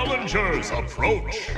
challengers approach.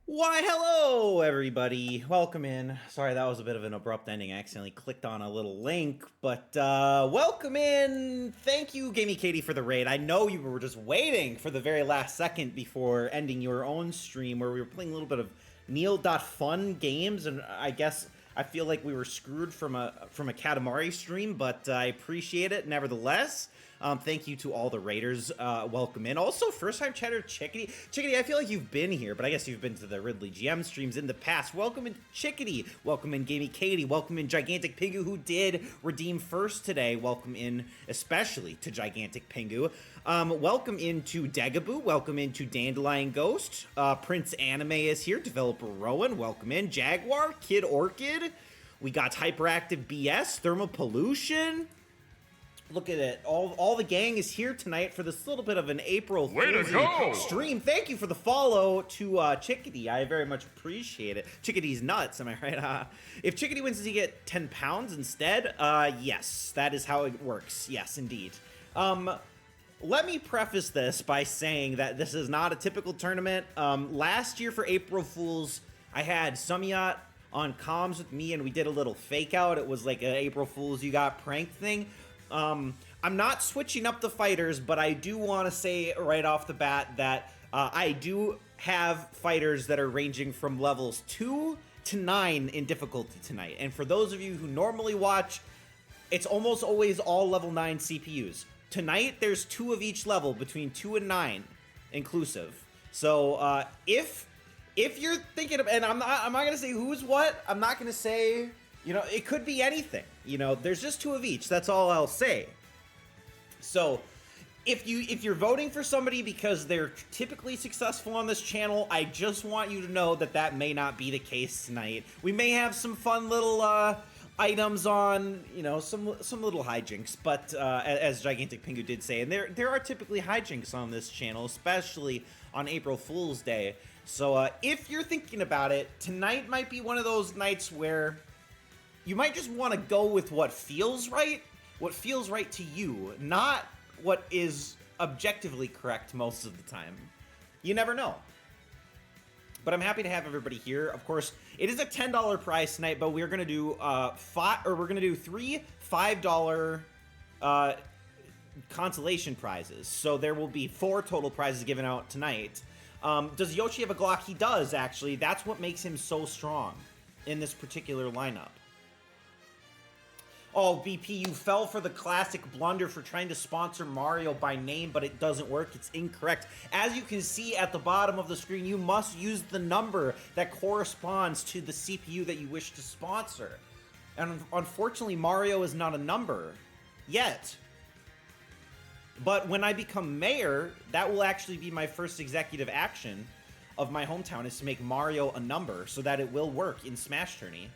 Why, hello, everybody. Welcome in. Sorry, that was a bit of an abrupt ending. I accidentally clicked on a little link, but welcome in. Thank you, Gamey Katie, for the raid. I know you were just waiting for the very last second before ending your own stream where we were playing a little bit of Neil.fun games, and I guess I feel like we were screwed from a Katamari stream, but I appreciate it nevertheless. Thank you to all the raiders. Welcome in. Also, first-time chatter Chickadee. Chickadee, I feel like you've been here, but I guess you've been to the Ridley GM streams in the past. Welcome in, Chickadee. Welcome in, Gamey Katie. Welcome in, Gigantic Pingu, who did redeem first today. Welcome in, especially to Gigantic Pingu. Welcome into Degaboo. Welcome into Dandelion Ghost. Prince Anime is here. Developer Rowan. Welcome in. Jaguar. Kid Orchid. We got Hyperactive BS. Thermal Pollution. Look at it. All the gang is here tonight for this little bit of an April Fool's stream. Thank you for the follow to Chickadee. I very much appreciate it. Chickadee's nuts, am I right? If Chickadee wins, does he get 10 pounds instead? Yes, that is how it works. Yes, indeed. Let me preface this by saying that this is not a typical tournament. Last year for April Fools, I had Samyat on comms with me, and we did a little fake out. It was like an April Fools you got prank thing. I'm not switching up the fighters, but I do want to say right off the bat that I do have fighters that are ranging from levels 2 to 9 in difficulty tonight. And for those of you who normally watch, it's almost always all level 9 CPUs. Tonight, there's 2 of each level, between 2 and 9 inclusive. So if you're thinking of, and I'm not gonna say who's what. I'm not gonna say, you know, it could be anything. You know, there's just 2 of each. That's all I'll say. So if you're voting for somebody because they're typically successful on this channel, I just want you to know that that may not be the case tonight. We may have some fun little items on, you know, some little hijinks, but as Gigantic Pingu did say, and there are typically hijinks on this channel, especially on April Fool's Day. So if you're thinking about it, tonight might be one of those nights where you might just want to go with what feels right to you, not what is objectively correct most of the time. You never know. But I'm happy to have everybody here. Of course, it is a $10 prize tonight, but we're gonna do three $5 consolation prizes. So there will be 4 total prizes given out tonight. Does Yoshi have a Glock? He does, actually. That's what makes him so strong in this particular lineup. Oh, BP, you fell for the classic blunder for trying to sponsor Mario by name, but it doesn't work. It's incorrect. As you can see at the bottom of the screen, you must use the number that corresponds to the CPU that you wish to sponsor. And unfortunately, Mario is not a number yet. But when I become mayor, that will actually be my first executive action of my hometown, is to make Mario a number so that it will work in Smash Tourney.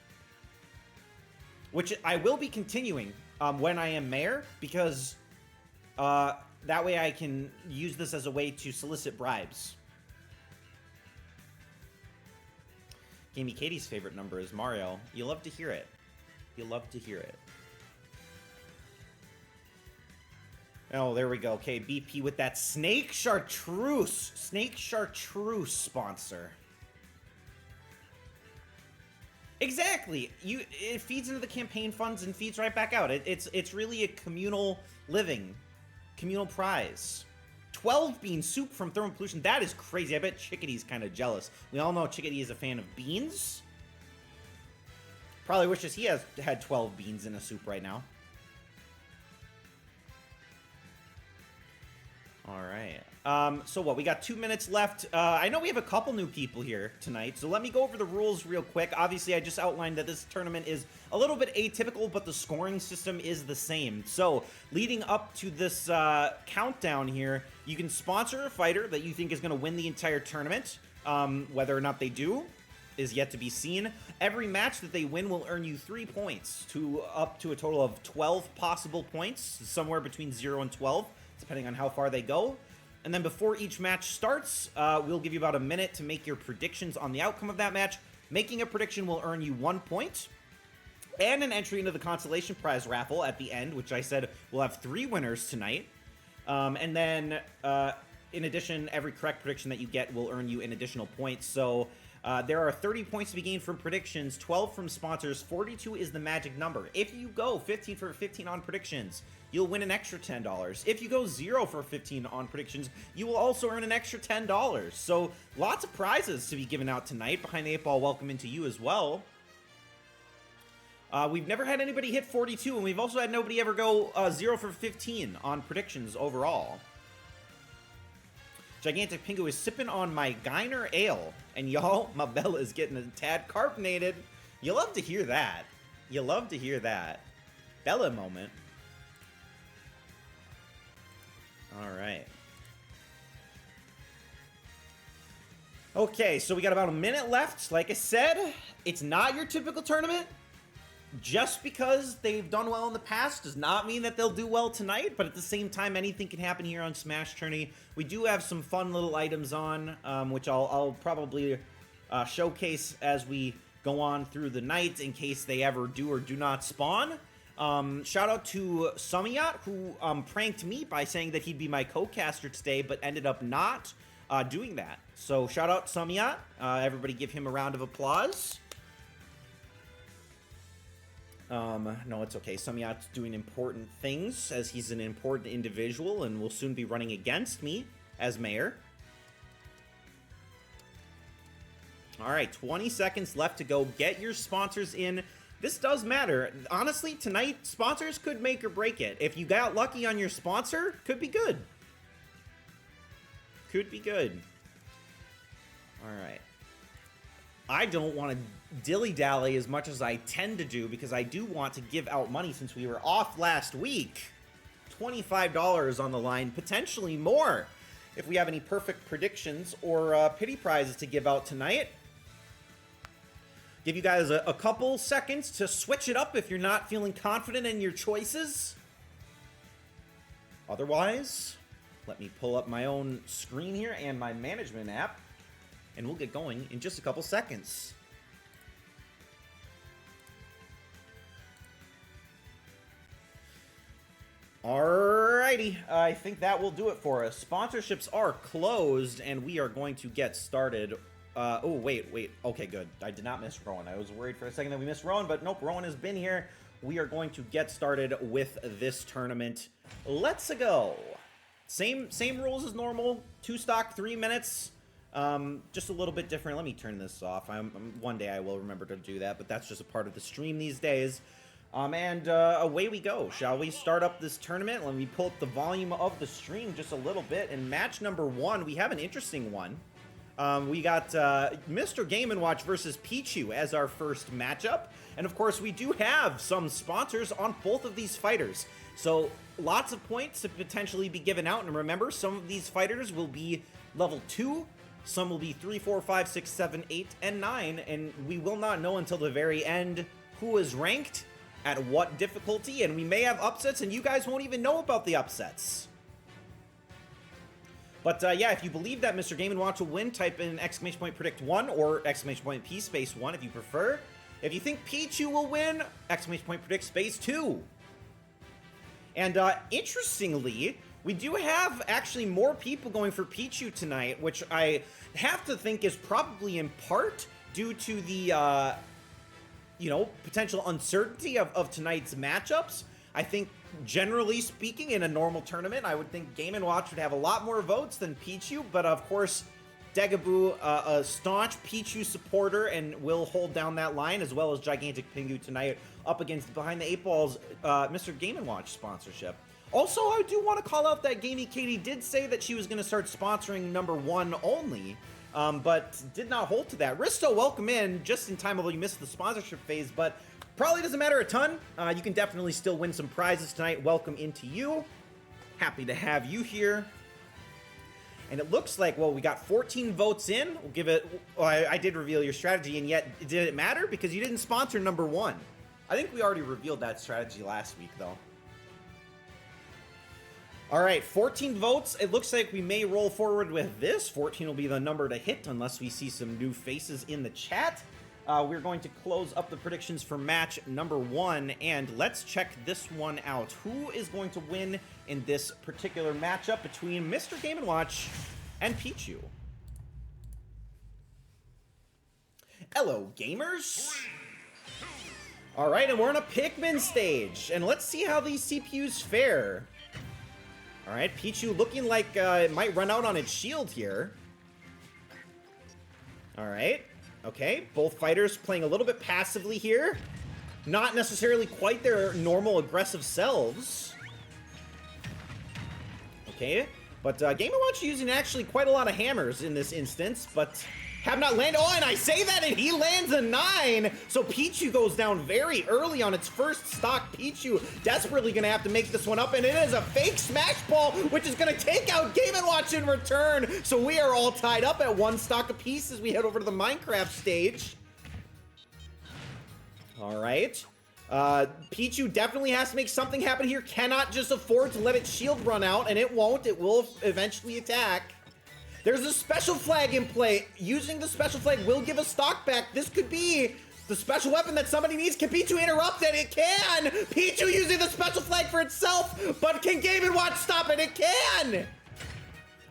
Which I will be continuing when I am mayor, because that way I can use this as a way to solicit bribes. Gamey Katie's favorite number is Mario. You love to hear it. You love to hear it. Oh, there we go. Okay, BP with that Snake Chartreuse. Snake Chartreuse sponsor. Exactly. It feeds into the campaign funds and feeds right back out. It's really a communal living, communal prize. 12 bean soup from Thermal Pollution. That is crazy. I bet Chickadee's kind of jealous. We all know Chickadee is a fan of beans. Probably wishes he had 12 beans in a soup right now. All right. So what? We got 2 minutes left. I know we have a couple new people here tonight, so let me go over the rules real quick. Obviously, I just outlined that this tournament is a little bit atypical, but the scoring system is the same. So leading up to this countdown here, you can sponsor a fighter that you think is going to win the entire tournament. Whether or not they do is yet to be seen. Every match that they win will earn you 3 points, up to a total of 12 possible points, somewhere between 0 and 12. Depending on how far they go. And then before each match starts, we'll give you about a minute to make your predictions on the outcome of that match. Making a prediction will earn you 1 point. And an entry into the consolation prize raffle at the end, which I said we'll have 3 winners tonight. And then, in addition, every correct prediction that you get will earn you an additional point. So there are 30 points to be gained from predictions, 12 from sponsors, 42 is the magic number. If you go 15 for 15 on predictions, you'll win an extra $10. If you go 0 for 15 on predictions, you will also earn an extra $10. So lots of prizes to be given out tonight. Behind the 8 Ball, welcome into you as well. We've never had anybody hit 42, and we've also had nobody ever go 0 for 15 on predictions overall. Gigantic Pingu is sipping on my Geiner Ale, and y'all, my Bella is getting a tad carbonated. You love to hear that. You love to hear that. Bella moment. All right. Okay, so we got about a minute left. Like I said, it's not your typical tournament. Just because they've done well in the past does not mean that they'll do well tonight, but at the same time, anything can happen here on Smash Tourney. We do have some fun little items on, which I'll probably showcase as we go on through the night in case they ever do or do not spawn. Shout out to Samiyat, who pranked me by saying that he'd be my co-caster today, but ended up not doing that. So shout out Samiyat. Everybody give him a round of applause. No, it's okay. Samiyat's doing important things as he's an important individual and will soon be running against me as mayor. All right, 20 seconds left to go. Get your sponsors in. This does matter. Honestly, tonight, sponsors could make or break it. If you got lucky on your sponsor, could be good. Could be good. All right. I don't want to dilly-dally as much as I tend to do because I do want to give out money since we were off last week. $25 on the line, potentially more, if we have any perfect predictions or pity prizes to give out tonight. Give you guys a couple seconds to switch it up if you're not feeling confident in your choices. Otherwise, let me pull up my own screen here and my management app, and we'll get going in just a couple seconds. Alrighty, I think that will do it for us. Sponsorships are closed, and we are going to get started. Oh, wait. Okay, good. I did not miss Rowan. I was worried for a second that we missed Rowan, but nope, Rowan has been here. We are going to get started with this tournament. Let's go. Same rules as normal. 2 stock, 3 minutes. Just a little bit different. Let me turn this off. One day I will remember to do that, but that's just a part of the stream these days. And away we go. Shall we start up this tournament? Let me pull up the volume of the stream just a little bit. In match number 1, we have an interesting one. We got Mr. Game & Watch versus Pichu as our first matchup. And of course, we do have some sponsors on both of these fighters. So lots of points to potentially be given out. And remember, some of these fighters will be level 2. Some will be 3, 4, 5, 6, 7, 8, and 9. And we will not know until the very end who is ranked at what difficulty. And we may have upsets, and you guys won't even know about the upsets. But yeah, if you believe that Mr. Game & Watch will win, type in !predict1 or !P space 1 if you prefer. If you think Pichu will win, !predict space 2. And interestingly, we do have actually more people going for Pichu tonight, which I have to think is probably in part due to the, potential uncertainty of tonight's matchups. I think, generally speaking, in a normal tournament, I would think Game & Watch would have a lot more votes than Pichu, but of course, Degaboo, a staunch Pichu supporter, and will hold down that line, as well as Gigantic Pingu tonight, up against Behind the 8 Ball's Mr. Game & Watch sponsorship. Also, I do want to call out that Gamey Katie did say that she was going to start sponsoring number 1 only, but did not hold to that. Risto, welcome in, just in time, although you missed the sponsorship phase, but probably doesn't matter a ton. You can definitely still win some prizes tonight. Welcome into you. Happy to have you here. And it looks like, well, we got 14 votes in. We'll give it, well, I did reveal your strategy, and yet, did it matter? Because you didn't sponsor number 1. I think we already revealed that strategy last week, though. All right, 14 votes. It looks like we may roll forward with this. 14 will be the number to hit, unless we see some new faces in the chat. We're going to close up the predictions for match number 1, and let's check this one out. Who is going to win in this particular matchup between Mr. Game & Watch and Pichu? Hello, gamers! Alright, and we're on a Pikmin stage, and let's see how these CPUs fare. Alright, Pichu looking like it might run out on its shield here. Alright. Okay, both fighters playing a little bit passively here. Not necessarily quite their normal aggressive selves. Okay, but Game & Watch using actually quite a lot of hammers in this instance, but have not landed. Oh, and I say that, and he lands a 9. So Pichu goes down very early on its first stock. Pichu desperately going to have to make this one up, and it is a fake smash ball, which is going to take out Game & Watch in return. So we are all tied up at 1 stock apiece as we head over to the Minecraft stage. All right. Pichu definitely has to make something happen here. Cannot just afford to let its shield run out, and it won't. It will eventually attack. There's a special flag in play. Using the special flag will give a stock back. This could be the special weapon that somebody needs. Can Pichu interrupt it? It can! Pichu using the special flag for itself, but can Game & Watch stop it? It can!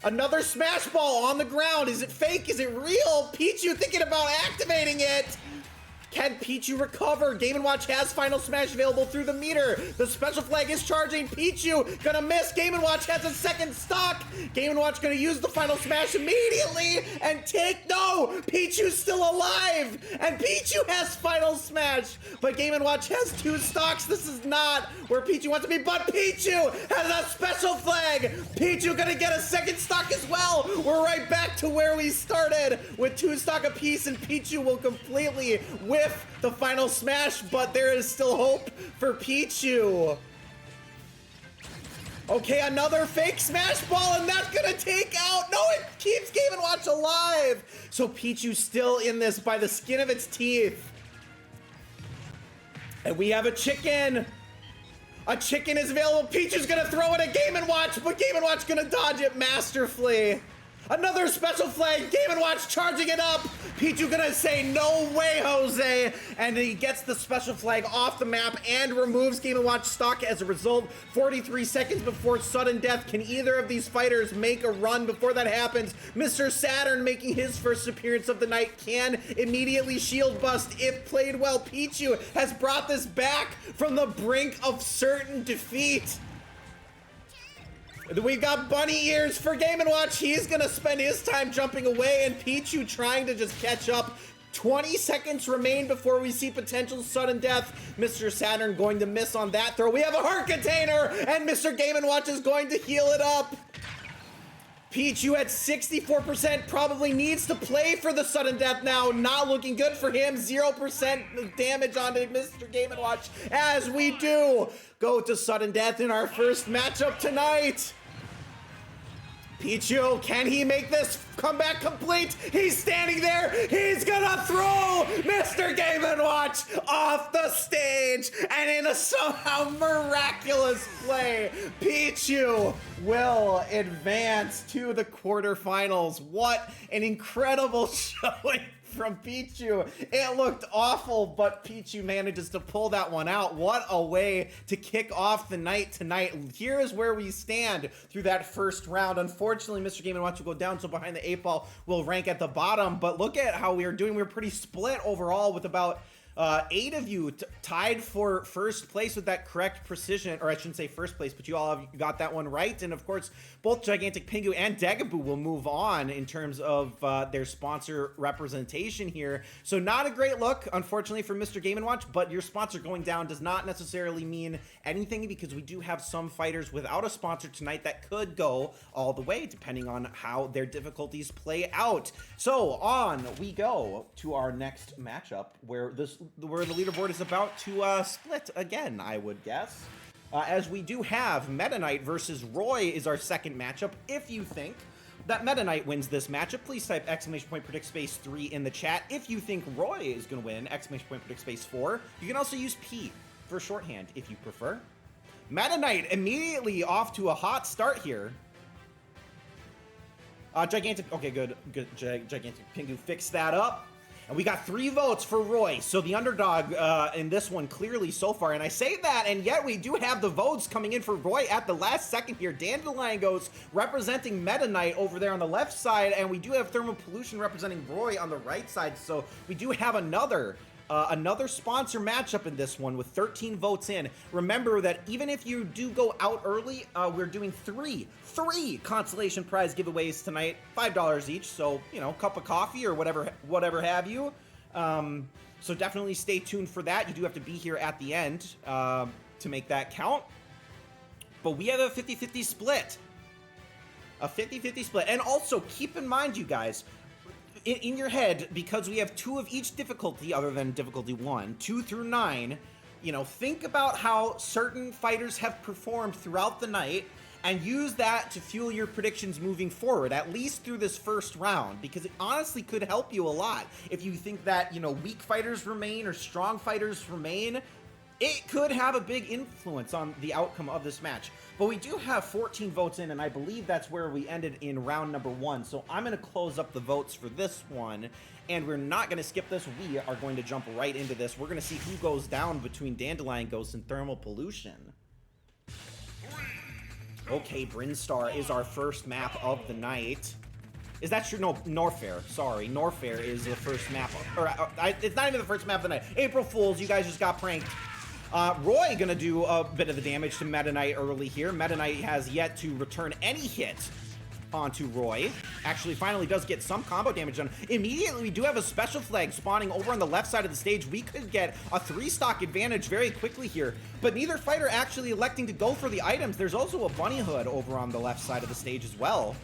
Another smash ball on the ground. Is it fake? Is it real? Pichu thinking about activating it. Can Pichu recover? Game & Watch has Final Smash available through the meter. The special flag is charging. Pichu gonna miss. Game & Watch has a second stock. Game & Watch gonna use the Final Smash immediately and take, no! Pichu's still alive! And Pichu has Final Smash! But Game & Watch has 2 stocks. This is not where Pichu wants to be, but Pichu has a special flag! Pichu gonna get a second stock as well! We're right back to where we started with 2 stock apiece, and Pichu will completely whiff the Final Smash, but there is still hope for Pichu. Okay, another fake smash ball, and that's gonna take out. No, it keeps Game & Watch alive. So Pichu still in this by the skin of its teeth. And we have a chicken. A chicken is available. Pichu's gonna throw it at Game & Watch, but Game & Watch gonna dodge it masterfully. Another special flag, Game & Watch charging it up. Pichu gonna say, no way, Jose. And he gets the special flag off the map and removes Game & Watch stock as a result. 43 seconds before sudden death. Can either of these fighters make a run before that happens? Mr. Saturn making his first appearance of the night can immediately shield bust if played well. Pichu has brought this back from the brink of certain defeat. We've got bunny ears for Game & Watch. He's gonna spend his time jumping away, and Pichu trying to just catch up. 20 seconds remain before we see potential sudden death. Mr. Saturn going to miss on that throw. We have a heart container, and Mr. Game & Watch is going to heal it up. Pichu at 64% probably needs to play for the sudden death now. Not looking good for him. 0% damage onto Mr. Game & Watch as we do go to sudden death in our first matchup tonight. Pichu, can he make this comeback complete? He's standing there. He's gonna throw Mr. Game & Watch off the stage. And in a somehow miraculous play, Pichu will advance to the quarterfinals. What an incredible showing from Pichu. It looked awful, but Pichu manages to pull that one out. What a way to kick off the night tonight. Here is where we stand through that first round. Unfortunately, Mr. Game & Watch will go down, so behind the 8-ball will rank at the bottom. But look at how we are doing. We're pretty split overall with about 8 of you tied for first place with that correct precision, or I shouldn't say first place, but you all have got that one right. And of course, both Gigantic Pingu and Dagaboo will move on in terms of their sponsor representation here. So not a great look, unfortunately, for Mr. Game & Watch, but your sponsor going down does not necessarily mean anything, because we do have some fighters without a sponsor tonight that could go all the way, depending on how their difficulties play out. So on we go to our next matchup, where the leaderboard is about to split again, I would guess. As we do have Meta Knight versus Roy is our second matchup. If you think that Meta Knight wins this matchup, please type !predict space 3 in the chat. If you think Roy is going to win, !predict space 4. You can also use P for shorthand if you prefer. Meta Knight immediately off to a hot start here. Gigantic, okay, good, Gigantic Pingu fixed that up. And we got 3 votes for Roy, so the underdog in this one clearly so far. And I say that, and yet we do have the votes coming in for Roy at the last second here. Dandelion Ghost representing Meta Knight over there on the left side, and we do have Thermal Pollution representing Roy on the right side. So we do have another sponsor matchup in this one with 13 votes in. Remember that even if you do go out early, we're doing three consolation prize giveaways tonight, $5 each. So, you know, cup of coffee or whatever have you. So definitely stay tuned for that. You do have to be here at the end to make that count. But we have a 50-50 split. A 50-50 split. And also keep in mind, you guys, in your head, because we have 2 of each difficulty other than difficulty 1, 2 through 9, you know, think about how certain fighters have performed throughout the night and use that to fuel your predictions moving forward, at least through this first round, because it honestly could help you a lot. If you think that, you know, weak fighters remain or strong fighters remain, it could have a big influence on the outcome of this match. But we do have 14 votes in, and I believe that's where we ended in round number 1. So I'm going to close up the votes for this one, and we're not going to skip this. We are going to jump right into this. We're going to see who goes down between Dandelion Ghost and Thermal Pollution. Okay, Brinstar is our first map of the night. Is that true? No, Norfair. Sorry, Norfair is the first map. Or it's not even the first map of the night. April Fools, you guys just got pranked. Roy gonna do a bit of the damage to Meta Knight early here. Meta Knight has yet to return any hit onto Roy. Actually, finally does get some combo damage done. Immediately, we do have a special flag spawning over on the left side of the stage. We could get a 3-stock advantage very quickly here, but neither fighter actually electing to go for the items. There's also a bunny hood over on the left side of the stage as well.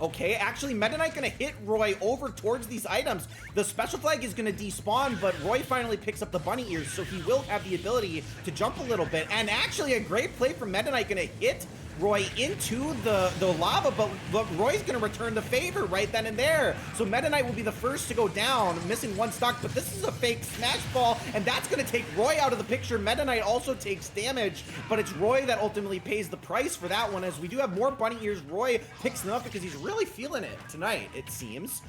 Okay, actually, Meta Knight gonna hit Roy over towards these items. The special flag is gonna despawn, but Roy finally picks up the bunny ears, so he will have the ability to jump a little bit. And actually, a great play from Meta Knight, gonna hit Roy into the lava, but Roy's gonna return the favor right then and there. So Meta Knight will be the first to go down, missing one stock, but this is a fake smash ball, and that's gonna take Roy out of the picture. Meta Knight also takes damage, but it's Roy that ultimately pays the price for that one, as we do have more bunny ears. Roy picks them up because he's really feeling it tonight, it seems.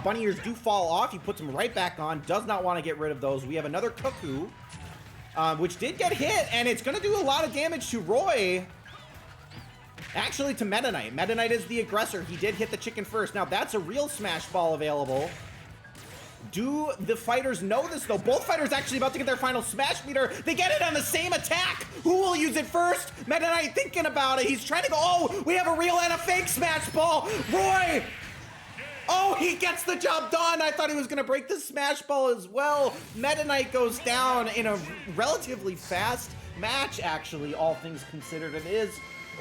Bunny ears do fall off. He puts them right back on, does not want to get rid of those. We have another Cuckoo, which did get hit, and it's gonna do a lot of damage to Roy. Actually, to Meta Knight. Meta Knight is the aggressor. He did hit the chicken first. Now, that's a real smash ball available. Do the fighters know this, though? Both fighters actually about to get their final smash meter. They get it on the same attack. Who will use it first? Meta Knight thinking about it. He's trying to go, oh, we have a real and a fake smash ball. Roy! Oh, he gets the job done. I thought he was going to break the smash ball as well. Meta Knight goes down in a relatively fast match, actually, all things considered.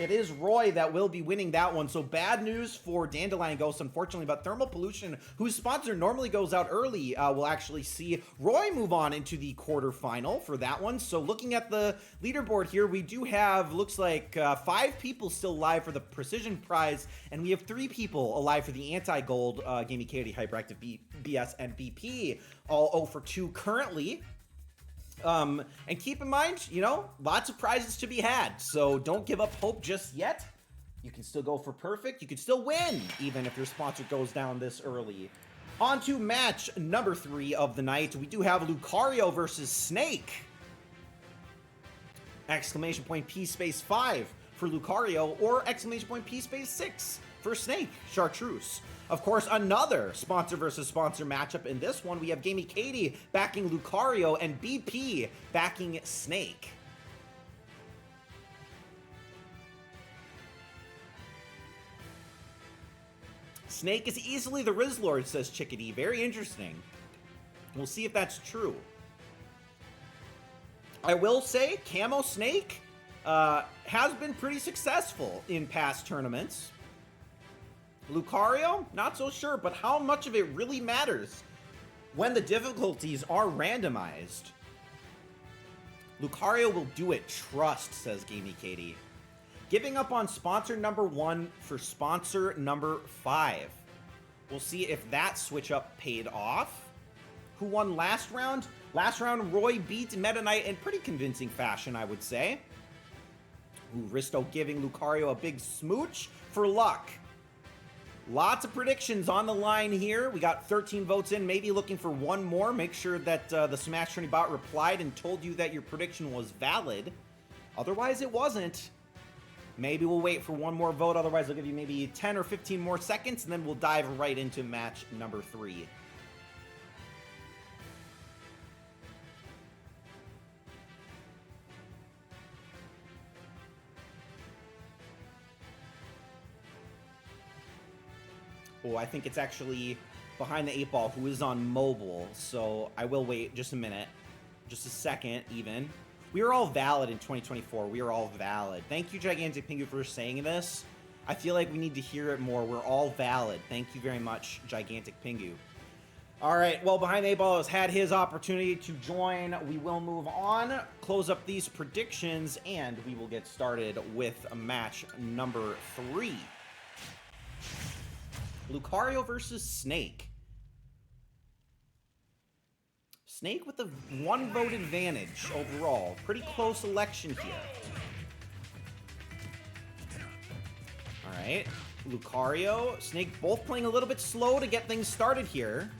It is Roy that will be winning that one. So bad news for Dandelion Ghost, unfortunately, but Thermal Pollution, whose sponsor normally goes out early, will actually see Roy move on into the quarterfinal for that one. So looking at the leaderboard here, we do have, looks like 5 people still alive for the Precision Prize, and we have 3 people alive for the anti-gold Gamey Katie, Hyperactive BS, and BP, all 0 for 2 currently. And keep in mind, you know, lots of prizes to be had, so don't give up hope just yet. You can still go for perfect. You can still win, even if your sponsor goes down this early. On to match number 3 of the night. We do have Lucario versus Snake. Exclamation point P space 5 for Lucario, or exclamation point P space 6 for Snake, Chartreuse. Of course, another sponsor versus sponsor matchup. In this one, we have Gamey Katie backing Lucario and BP backing Snake. Snake is easily the Rizzlord, says Chickadee. Very interesting. We'll see if that's true. I will say, Camo Snake has been pretty successful in past tournaments. Lucario, not so sure, but how much of it really matters when the difficulties are randomized? Lucario will do it, trust, says Gamey Katie. Giving up on sponsor number 1 for sponsor number 5. We'll see if that switch up paid off. Who won last round? Last round, Roy beat Meta Knight in pretty convincing fashion, I would say. Ooh, Risto giving Lucario a big smooch for luck. Lots of predictions on the line here. We got 13 votes in, maybe looking for one more. Make sure that the Smash Tourney bot replied and told you that your prediction was valid. Otherwise, it wasn't. Maybe we'll wait for one more vote. Otherwise, I'll give you maybe 10 or 15 more seconds, and then we'll dive right into match number 3. Oh, I think it's actually behind the 8 ball, who is on mobile. So I will wait just a minute, just a second even. We are all valid in 2024. We are all valid. Thank you, Gigantic Pingu, for saying this. I feel like we need to hear it more. We're all valid. Thank you very much, Gigantic Pingu. All right, well, behind the 8 ball has had his opportunity to join. We will move on, close up these predictions, and we will get started with match number 3. Lucario versus Snake. Snake with a 1 vote advantage overall. Pretty close election here. All right, Lucario, Snake both playing a little bit slow to get things started here.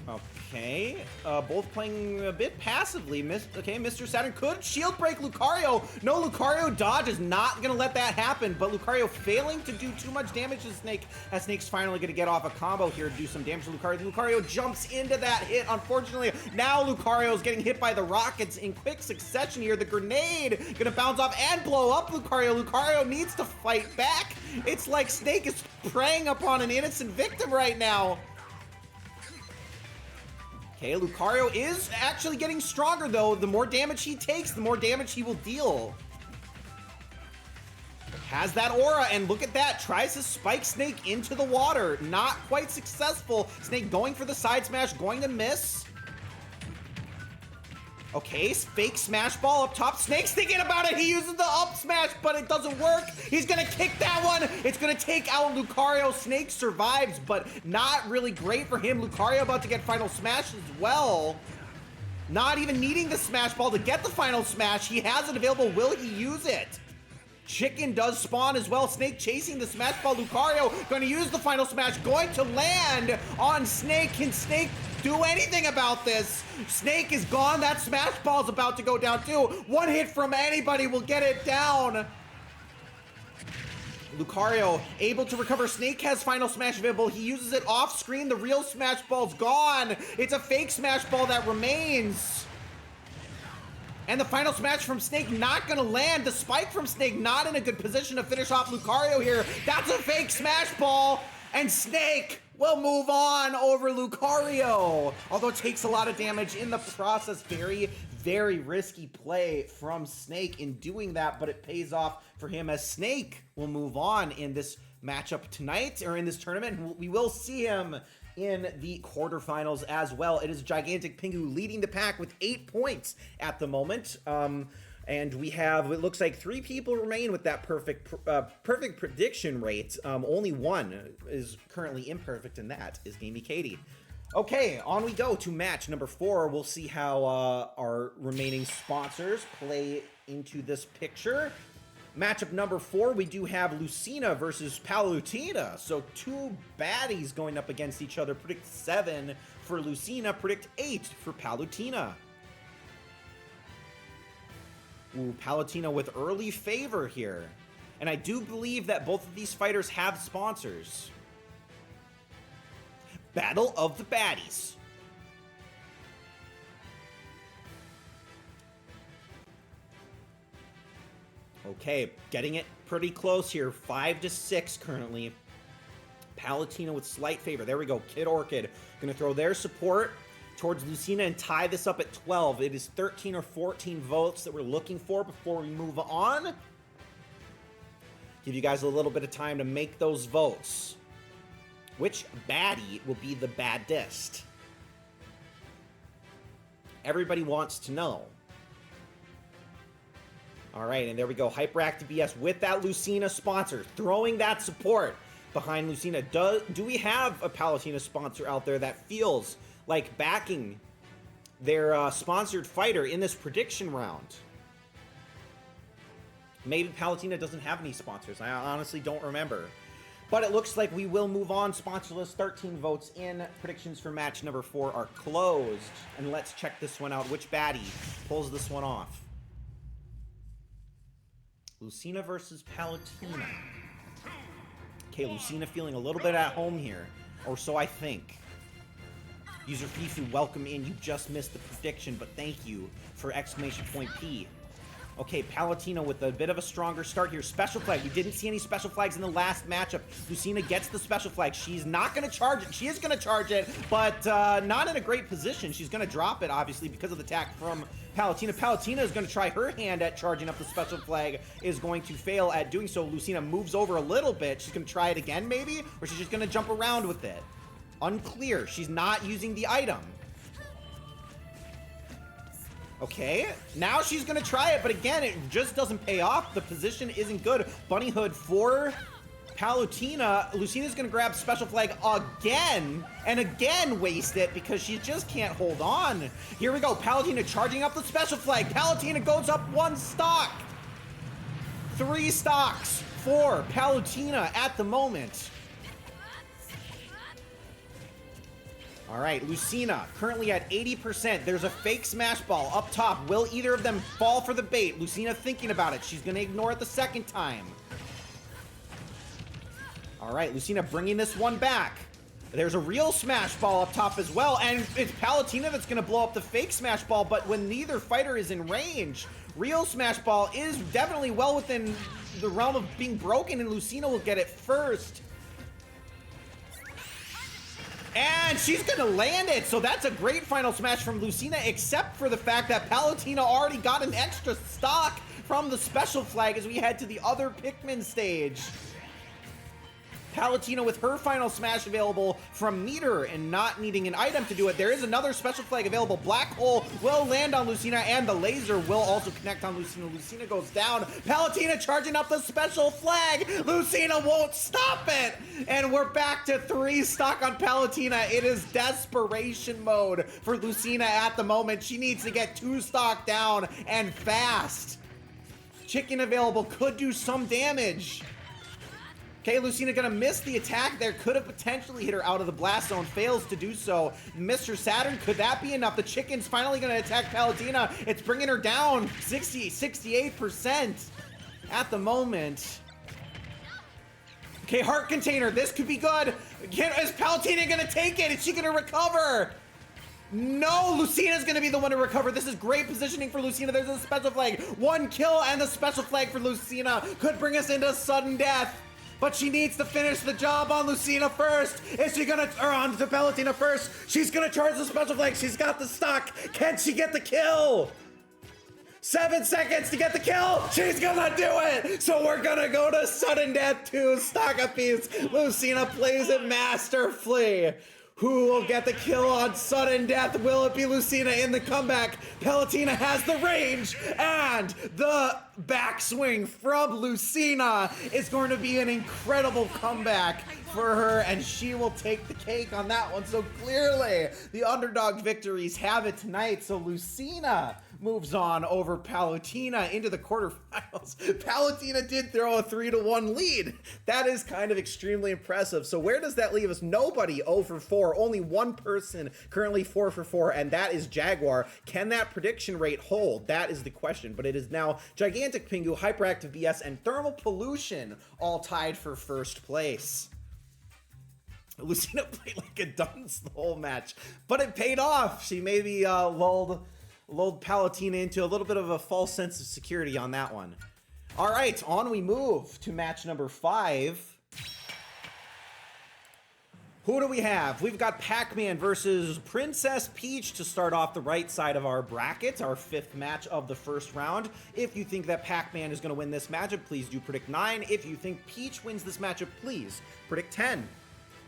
Okay, both playing a bit passively. Okay, Mr. Saturn could shield break Lucario. No, Lucario dodge is not gonna let that happen, but Lucario failing to do too much damage to Snake, as Snake's finally gonna get off a combo here to do some damage to Lucario. Lucario jumps into that hit. Unfortunately, now Lucario's getting hit by the rockets in quick succession here. The grenade gonna bounce off and blow up Lucario. Lucario needs to fight back. It's like Snake is preying upon an innocent victim right now. Okay, Lucario is actually getting stronger, though. The more damage he takes, the more damage he will deal. Has that aura, and look at that. Tries to spike Snake into the water. Not quite successful. Snake going for the side smash, going to miss. Okay, fake smash ball up top. Snake's thinking about it. He uses the up smash, but it doesn't work. He's gonna kick that one. It's gonna take out Lucario. Snake survives, but not really great for him. Lucario about to get final smash as well. Not even needing the smash ball to get the final smash. He has it available. Will he use it? Chicken does spawn as well. Snake chasing the smash ball. Lucario going to use the final smash. Going to land on Snake. Can Snake do anything about this? Snake is gone. That smash ball is about to go down too. One hit from anybody will get it down. Lucario able to recover. Snake has final smash available. He uses it off screen. The real smash ball's gone. It's a fake smash ball that remains. And the final smash from Snake not gonna land. The spike from Snake not in a good position to finish off Lucario here. That's a fake smash ball. And Snake will move on over Lucario. Although it takes a lot of damage in the process. Very, very risky play from Snake in doing that, but it pays off for him as Snake will move on in this matchup tonight, or in this tournament. We will see him in the quarterfinals as well. It is Gigantic Pingu leading the pack with 8 points at the moment. And we have, it looks like 3 people remain with that perfect prediction rate. Only one is currently imperfect, and that is Gamey Katie. Okay, on we go to match number 4. We'll see how our remaining sponsors play into this picture. Matchup number 4, we do have Lucina versus Palutena. So 2 baddies going up against each other. Predict 7 for Lucina, predict 8 for Palutena. Ooh, Palutena with early favor here. And I do believe that both of these fighters have sponsors. Battle of the Baddies. Okay, getting it pretty close here. 5-6 currently. Palutena with slight favor. There we go. Kid Orchid gonna throw their support towards Lucina and tie this up at 12. It is 13 or 14 votes that we're looking for before we move on. Give you guys a little bit of time to make those votes. Which baddie will be the baddest? Everybody wants to know. All right, and there we go. Hyperactive BS with that Lucina sponsor, throwing that support behind Lucina. Do we have a Palutena sponsor out there that feels like backing their sponsored fighter in this prediction round? Maybe Palutena doesn't have any sponsors. I honestly don't remember. But it looks like we will move on. Sponsorless, 13 votes in. Predictions for match number 4 are closed. And let's check this one out. Which baddie pulls this one off? Lucina versus Palutena. Okay, Lucina feeling a little bit at home here. Or so I think. User Fifu, welcome in. You just missed the prediction, but thank you for exclamation point P. Okay, Palutena with a bit of a stronger start here. Special flag. We didn't see any special flags in the last matchup. Lucina gets the special flag. She's not going to charge it. She is going to charge it, but not in a great position. She's going to drop it, obviously, because of the attack from Palutena. Palutena is going to try her hand at charging up the special flag, is going to fail at doing so. Lucina moves over a little bit. She's going to try it again, maybe? Or she's just going to jump around with it. Unclear. She's not using the item. Okay, now she's gonna try it, but again, it just doesn't pay off. The position isn't good. Bunny Hood for Palutena. Lucina's gonna grab special flag again, and again waste it because she just can't hold on. Here we go, Palutena charging up the special flag. Palutena goes up 1 stock. 3 stocks for Palutena at the moment. All right, Lucina, currently at 80%. There's a fake smash ball up top. Will either of them fall for the bait? Lucina thinking about it. She's going to ignore it the second time. All right, Lucina bringing this one back. There's a real smash ball up top as well, and it's Palutena that's going to blow up the fake smash ball, but when neither fighter is in range, real smash ball is definitely well within the realm of being broken, and Lucina will get it first. And she's gonna land it, so that's a great final smash from Lucina, except for the fact that Palutena already got an extra stock from the special flag as we head to the other Pikmin stage. Palutena with her final smash available from Meter and not needing an item to do it. There is another special flag available. Black Hole will land on Lucina and the laser will also connect on Lucina. Lucina goes down. Palutena charging up the special flag. Lucina won't stop it. And we're back to 3 stock on Palutena. It is desperation mode for Lucina at the moment. She needs to get 2 stock down and fast. Chicken available could do some damage. Okay, Lucina gonna miss the attack there. Could have potentially hit her out of the blast zone. Fails to do so. Mr. Saturn, could that be enough? The chicken's finally gonna attack Palutena. It's bringing her down 68% at the moment. Okay, heart container. This could be good. Is Palutena gonna take it? Is she gonna recover? No, Lucina's gonna be the one to recover. This is great positioning for Lucina. There's a special flag. 1 kill and the special flag for Lucina could bring us into sudden death. But she needs to finish the job on Lucina first. Is she gonna, or on to Palutena first? She's gonna charge the special flag. She's got the stock. Can she get the kill? 7 seconds to get the kill. She's gonna do it. So we're gonna go to sudden death 2 stock apiece. Lucina plays it masterfully. Who will get the kill on sudden death? Will it be Lucina in the comeback? Palutena has the range, and the backswing from Lucina is going to be an incredible comeback for her, and she will take the cake on that one. So clearly, the underdog victories have it tonight. So Lucina moves on over Palutena into the quarterfinals. Palutena did throw a 3-1 lead. That is kind of extremely impressive. So where does that leave us? Nobody 0 for 4. Only one person currently 4 for 4, and that is Jaguar. Can that prediction rate hold? That is the question. But it is now Gigantic Pingu, Hyperactive BS, and Thermal Pollution all tied for first place. Lucina played like a dunce the whole match, but it paid off. She maybe lulled Palutena into a little bit of a false sense of security on that one. All right, on we move to match number 5. Who do we have? We've got Pac-Man versus Princess Peach to start off the right side of our bracket, our 5th match of the first round. If you think that Pac-Man is going to win this matchup, please do predict 9. If you think Peach wins this matchup, please predict 10.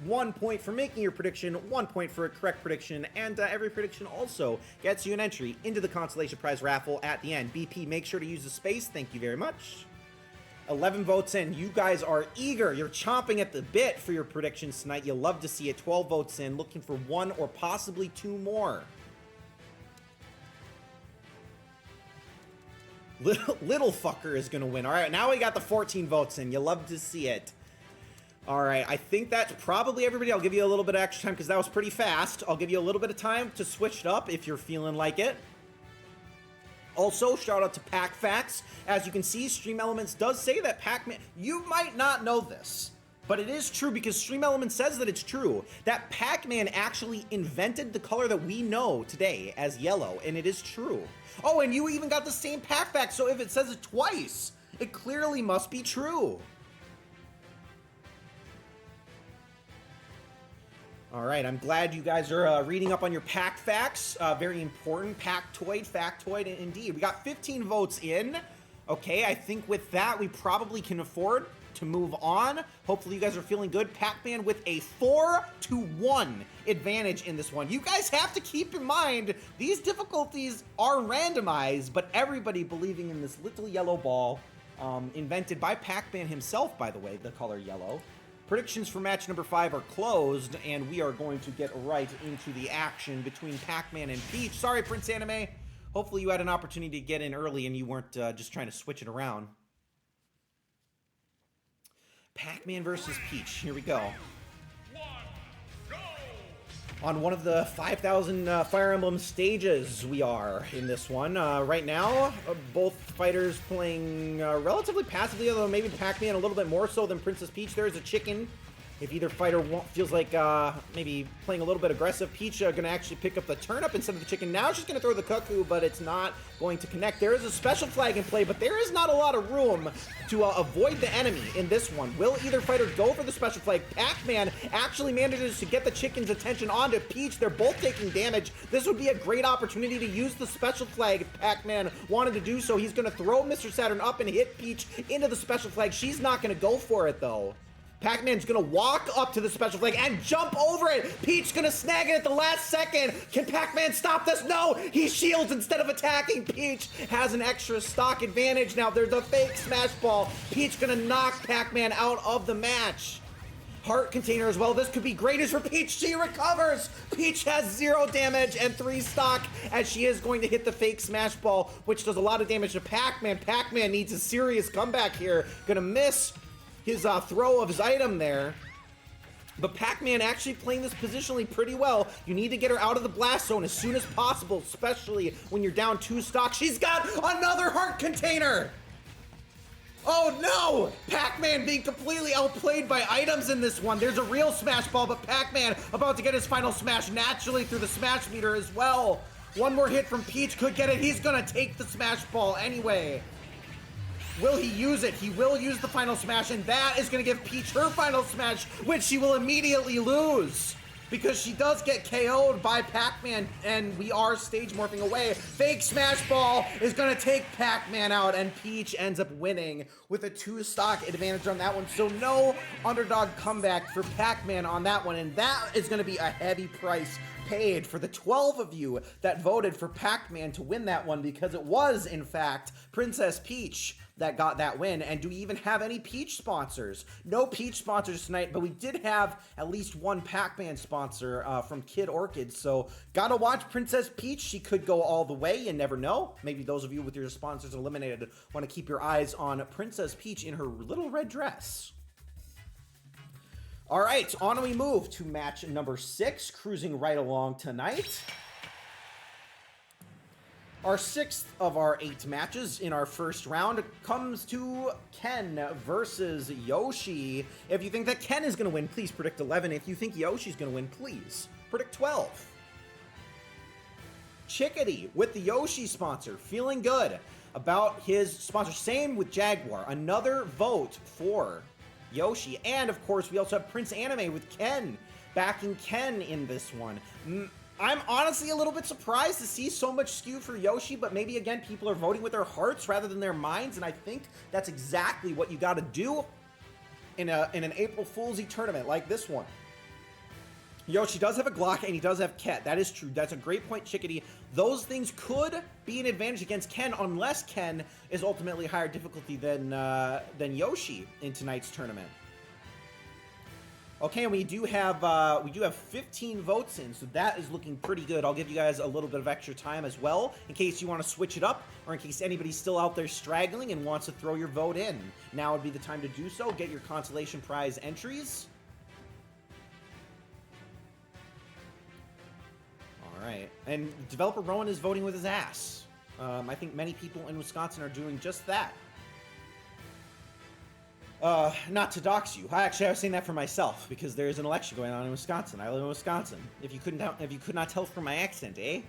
1 point for making your prediction, 1 point for a correct prediction, and every prediction also gets you an entry into the consolation prize raffle at the end. BP, make sure to use the space. Thank you very much. 11 votes in. You guys are eager. You're chomping at the bit for your predictions tonight. You'll love to see it. 12 votes in, looking for 1 or possibly 2 more. Little fucker is going to win. All right, now we got the 14 votes in. You'll love to see it. All right, I think that's probably everybody. I'll give you a little bit of extra time because that was pretty fast. I'll give you a little bit of time to switch it up if you're feeling like it. Also, shout out to PackFacts. As you can see, Stream Elements does say that Pac-Man... You might not know this, but it is true because Stream Elements says that it's true. That Pac-Man actually invented the color that we know today as yellow, and it is true. Oh, and you even got the same PackFact, so if it says it twice, it clearly must be true. All right, I'm glad you guys are reading up on your Pack Facts. Very important. Factoid indeed. We got 15 votes in. Okay, I think with that, we probably can afford to move on. Hopefully you guys are feeling good. Pac-Man with a 4-1 advantage in this one. You guys have to keep in mind, these difficulties are randomized, but everybody believing in this little yellow ball, invented by Pac-Man himself, by the way, the color yellow. Predictions for match number 5 are closed, and we are going to get right into the action between Pac-Man and Peach. Sorry, Prince Anime. Hopefully you had an opportunity to get in early and you weren't just trying to switch it around. Pac-Man versus Peach. Here we go. On one of the 5,000 Fire Emblem stages we are in this one. Right now, both fighters playing relatively passively, although maybe Pac-Man a little bit more so than Princess Peach. There's a chicken If either fighter feels like maybe playing a little bit aggressive, Peach going to actually pick up the turnip instead of the chicken. Now she's going to throw the cuckoo, but it's not going to connect. There is a special flag in play, but there is not a lot of room to avoid the enemy in this one. Will either fighter go for the special flag? Pac-Man actually manages to get the chicken's attention onto Peach. They're both taking damage. This would be a great opportunity to use the special flag if Pac-Man wanted to do so. He's going to throw Mr. Saturn up and hit Peach into the special flag. She's not going to go for it, though. Pac-Man's gonna walk up to the special flag and jump over it. Peach gonna snag it at the last second. Can Pac-Man stop this? No, he shields instead of attacking. Peach has an extra stock advantage. Now there's a fake smash ball. Peach gonna knock Pac-Man out of the match. Heart container as well. This could be great news for Peach. She recovers. Peach has 0 damage and 3 stock as she is going to hit the fake smash ball, which does a lot of damage to Pac-Man. Pac-Man needs a serious comeback here. Gonna miss his throw of his item there. But Pac-Man actually playing this positionally pretty well. You need to get her out of the blast zone as soon as possible, especially when you're down 2 stock. She's got another heart container! Oh no! Pac-Man being completely outplayed by items in this one. There's a real smash ball, but Pac-Man about to get his final smash naturally through the smash meter as well. One more hit from Peach could get it. He's gonna take the smash ball anyway. Will he use it? He will use the final smash, and that is going to give Peach her final smash, which she will immediately lose. Because she does get KO'd by Pac-Man, and we are stage morphing away. Fake smash ball is going to take Pac-Man out, and Peach ends up winning with a 2 stock advantage on that one. So no underdog comeback for Pac-Man on that one, and that is going to be a heavy price paid for the 12 of you that voted for Pac-Man to win that one, because it was, in fact, Princess Peach that got that win. And do we even have any Peach sponsors? No Peach sponsors tonight, but we did have at least one Pac-Man sponsor from Kid Orchid, so gotta watch Princess Peach. She could go all the way, you never know. Maybe those of you with your sponsors eliminated want to keep your eyes on Princess Peach in her little red dress. All right, on we move to match number 6, cruising right along tonight. Our 6th of our 8 matches in our first round comes to Ken versus Yoshi. If you think that Ken is going to win, please predict 11. If you think Yoshi's going to win, please predict 12. Chickadee with the Yoshi sponsor, feeling good about his sponsor. Same with Jaguar, another vote for Yoshi. And of course, we also have Prince Anime with Ken, backing Ken in this one. I'm honestly a little bit surprised to see so much skew for Yoshi, but maybe again, people are voting with their hearts rather than their minds, and I think that's exactly what you got to do in an April Fool's tournament like this one. Yoshi does have a Glock, and he does have Ket. That is true. That's a great point, Chickadee. Those things could be an advantage against Ken, unless Ken is ultimately higher difficulty than Yoshi in tonight's tournament. Okay, and we do have 15 votes in, so that is looking pretty good. I'll give you guys a little bit of extra time as well, in case you want to switch it up, or in case anybody's still out there straggling and wants to throw your vote in. Now would be the time to do so. Get your consolation prize entries. All right, and developer Rowan is voting with his ass. I think many people in Wisconsin are doing just that. Not to dox you. I was saying that for myself, because there's an election going on in Wisconsin. I live in Wisconsin. If you could not tell from my accent, eh?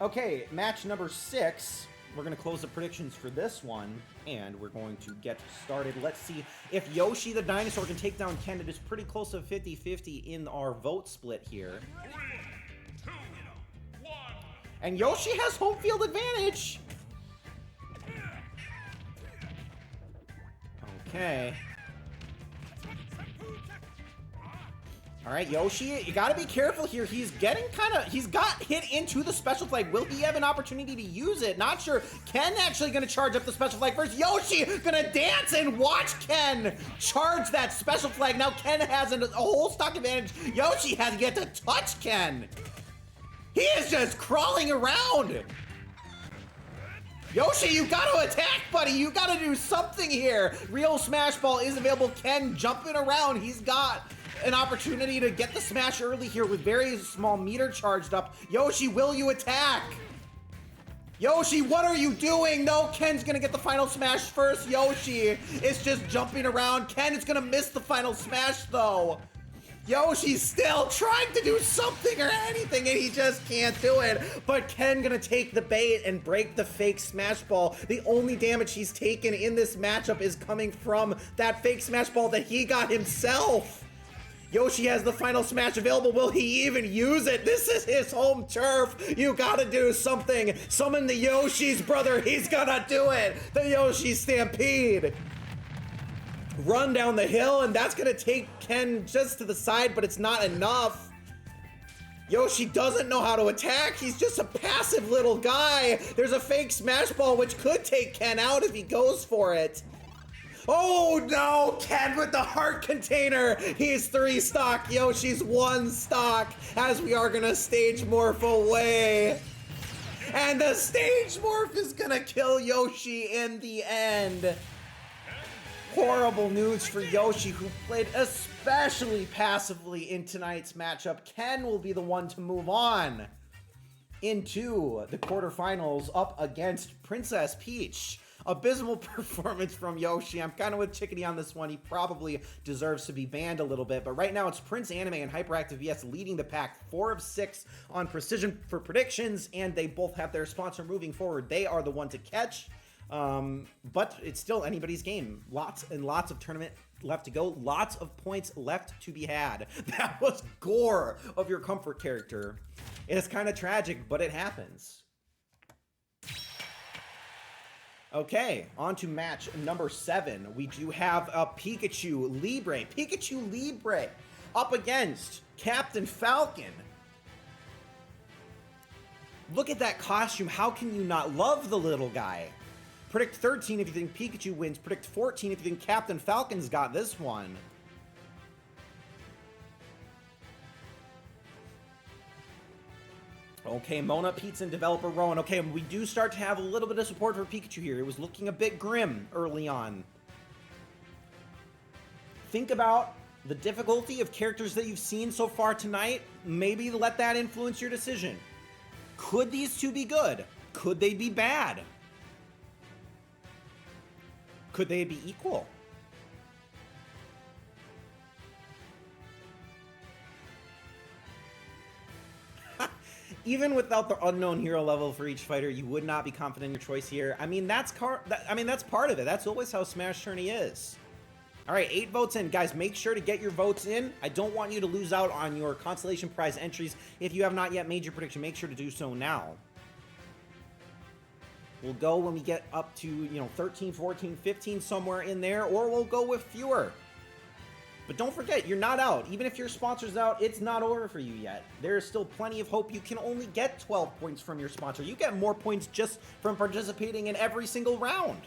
Okay, match number 6. We're going to close the predictions for this one, and we're going to get started. Let's see if Yoshi the Dinosaur can take down Ken. It is pretty close to 50-50 in our vote split here. 3, 2, 1. And Yoshi has home field advantage. Okay. All right, Yoshi, you gotta be careful here. He's got hit into the special flag. Will he have an opportunity to use it? Not sure. Ken actually gonna charge up the special flag first. Yoshi gonna dance and watch Ken charge that special flag. Now Ken has a whole stock advantage. Yoshi has yet to touch Ken. He is just crawling around. Yoshi, you gotta attack, buddy. You gotta do something here. Real Smash Ball is available. Ken jumping around. He's got an opportunity to get the smash early here with very small meter charged up. Yoshi, will you attack? Yoshi, what are you doing? No, Ken's gonna get the final smash first. Yoshi is just jumping around. Ken is gonna miss the final smash though. Yoshi's still trying to do something or anything and he just can't do it. But Ken gonna take the bait and break the fake smash ball. The only damage he's taken in this matchup is coming from that fake smash ball that he got himself. Yoshi has the final smash available. Will he even use it? This is his home turf. You gotta do something. Summon the Yoshis, brother. He's gonna do it. The Yoshi Stampede. Run down the hill, and that's gonna take Ken just to the side, but it's not enough. Yoshi doesn't know how to attack. He's just a passive little guy. There's a fake smash ball, which could take Ken out if he goes for it. Oh no, Ken with the heart container. He's 3 stock, Yoshi's 1 stock, as we are gonna stage morph away. And the stage morph is gonna kill Yoshi in the end. Horrible news for Yoshi, who played especially passively in tonight's matchup. Ken will be the one to move on into the quarterfinals up against Princess Peach. Abysmal performance from Yoshi. I'm kind of with Chickadee on this one. He probably deserves to be banned a little bit, but right now it's Prince Anime and Hyperactive VS leading the pack, 4 of 6 on precision for predictions, and they both have their sponsor moving forward. They are the one to catch. But it's still anybody's game. Lots and lots of tournament left to go. Lots of points left to be had. That was gore of your comfort character. It's kind of tragic, but it happens. Okay, on to match number 7. We do have a Pikachu Libre. Pikachu Libre up against Captain Falcon. Look at that costume. How can you not love the little guy? Predict 13 if you think Pikachu wins. Predict 14 if you think Captain Falcon's got this one. Okay, Mona, Pizza, and developer Rowan. Okay, we do start to have a little bit of support for Pikachu here. It was looking a bit grim early on. Think about the difficulty of characters that you've seen so far tonight. Maybe let that influence your decision. Could these two be good? Could they be bad? Could they be equal? Even without the unknown hero level for each fighter, you would not be confident in your choice here. I mean, that's part of it. That's always how Smash Tourney is. All right, 8 votes in. Guys, make sure to get your votes in. I don't want you to lose out on your consolation prize entries. If you have not yet made your prediction, make sure to do so now. We'll go when we get up to, 13, 14, 15, somewhere in there, or we'll go with fewer. But don't forget, you're not out. Even if your sponsor's out, it's not over for you yet. There's still plenty of hope. You can only get 12 points from your sponsor. You get more points just from participating in every single round.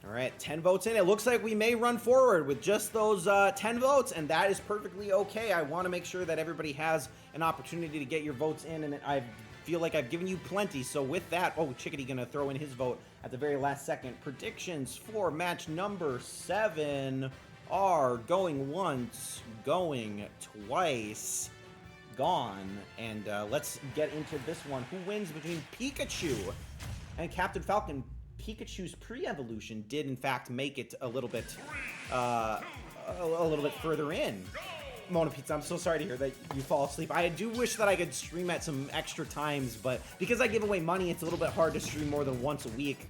All right, 10 votes in. It looks like we may run forward with just those 10 votes, and that is perfectly okay. I want to make sure that everybody has an opportunity to get your votes in, and I feel like I've given you plenty. So with that, oh, Chickadee gonna throw in his vote at the very last second. Predictions for match number 7 are going once, going twice, gone. And let's get into this one. Who wins between Pikachu and Captain Falcon? Pikachu's pre-evolution did in fact make it a little bit further in. Mona Pizza, I'm so sorry to hear that you fall asleep. I do wish that I could stream at some extra times, but because I give away money, it's a little bit hard to stream more than once a week.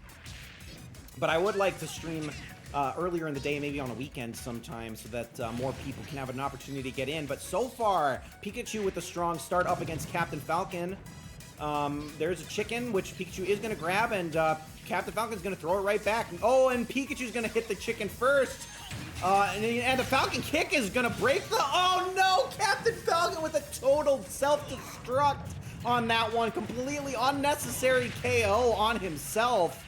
But I would like to stream earlier in the day, maybe on a weekend sometime, so that more people can have an opportunity to get in. But so far, Pikachu with a strong start up against Captain Falcon. There's a chicken, which Pikachu is going to grab, and Captain Falcon's going to throw it right back. Oh, and Pikachu's going to hit the chicken first. And the Falcon kick is going to break the... Oh, no! Captain Falcon with a total self-destruct on that one. Completely unnecessary KO on himself.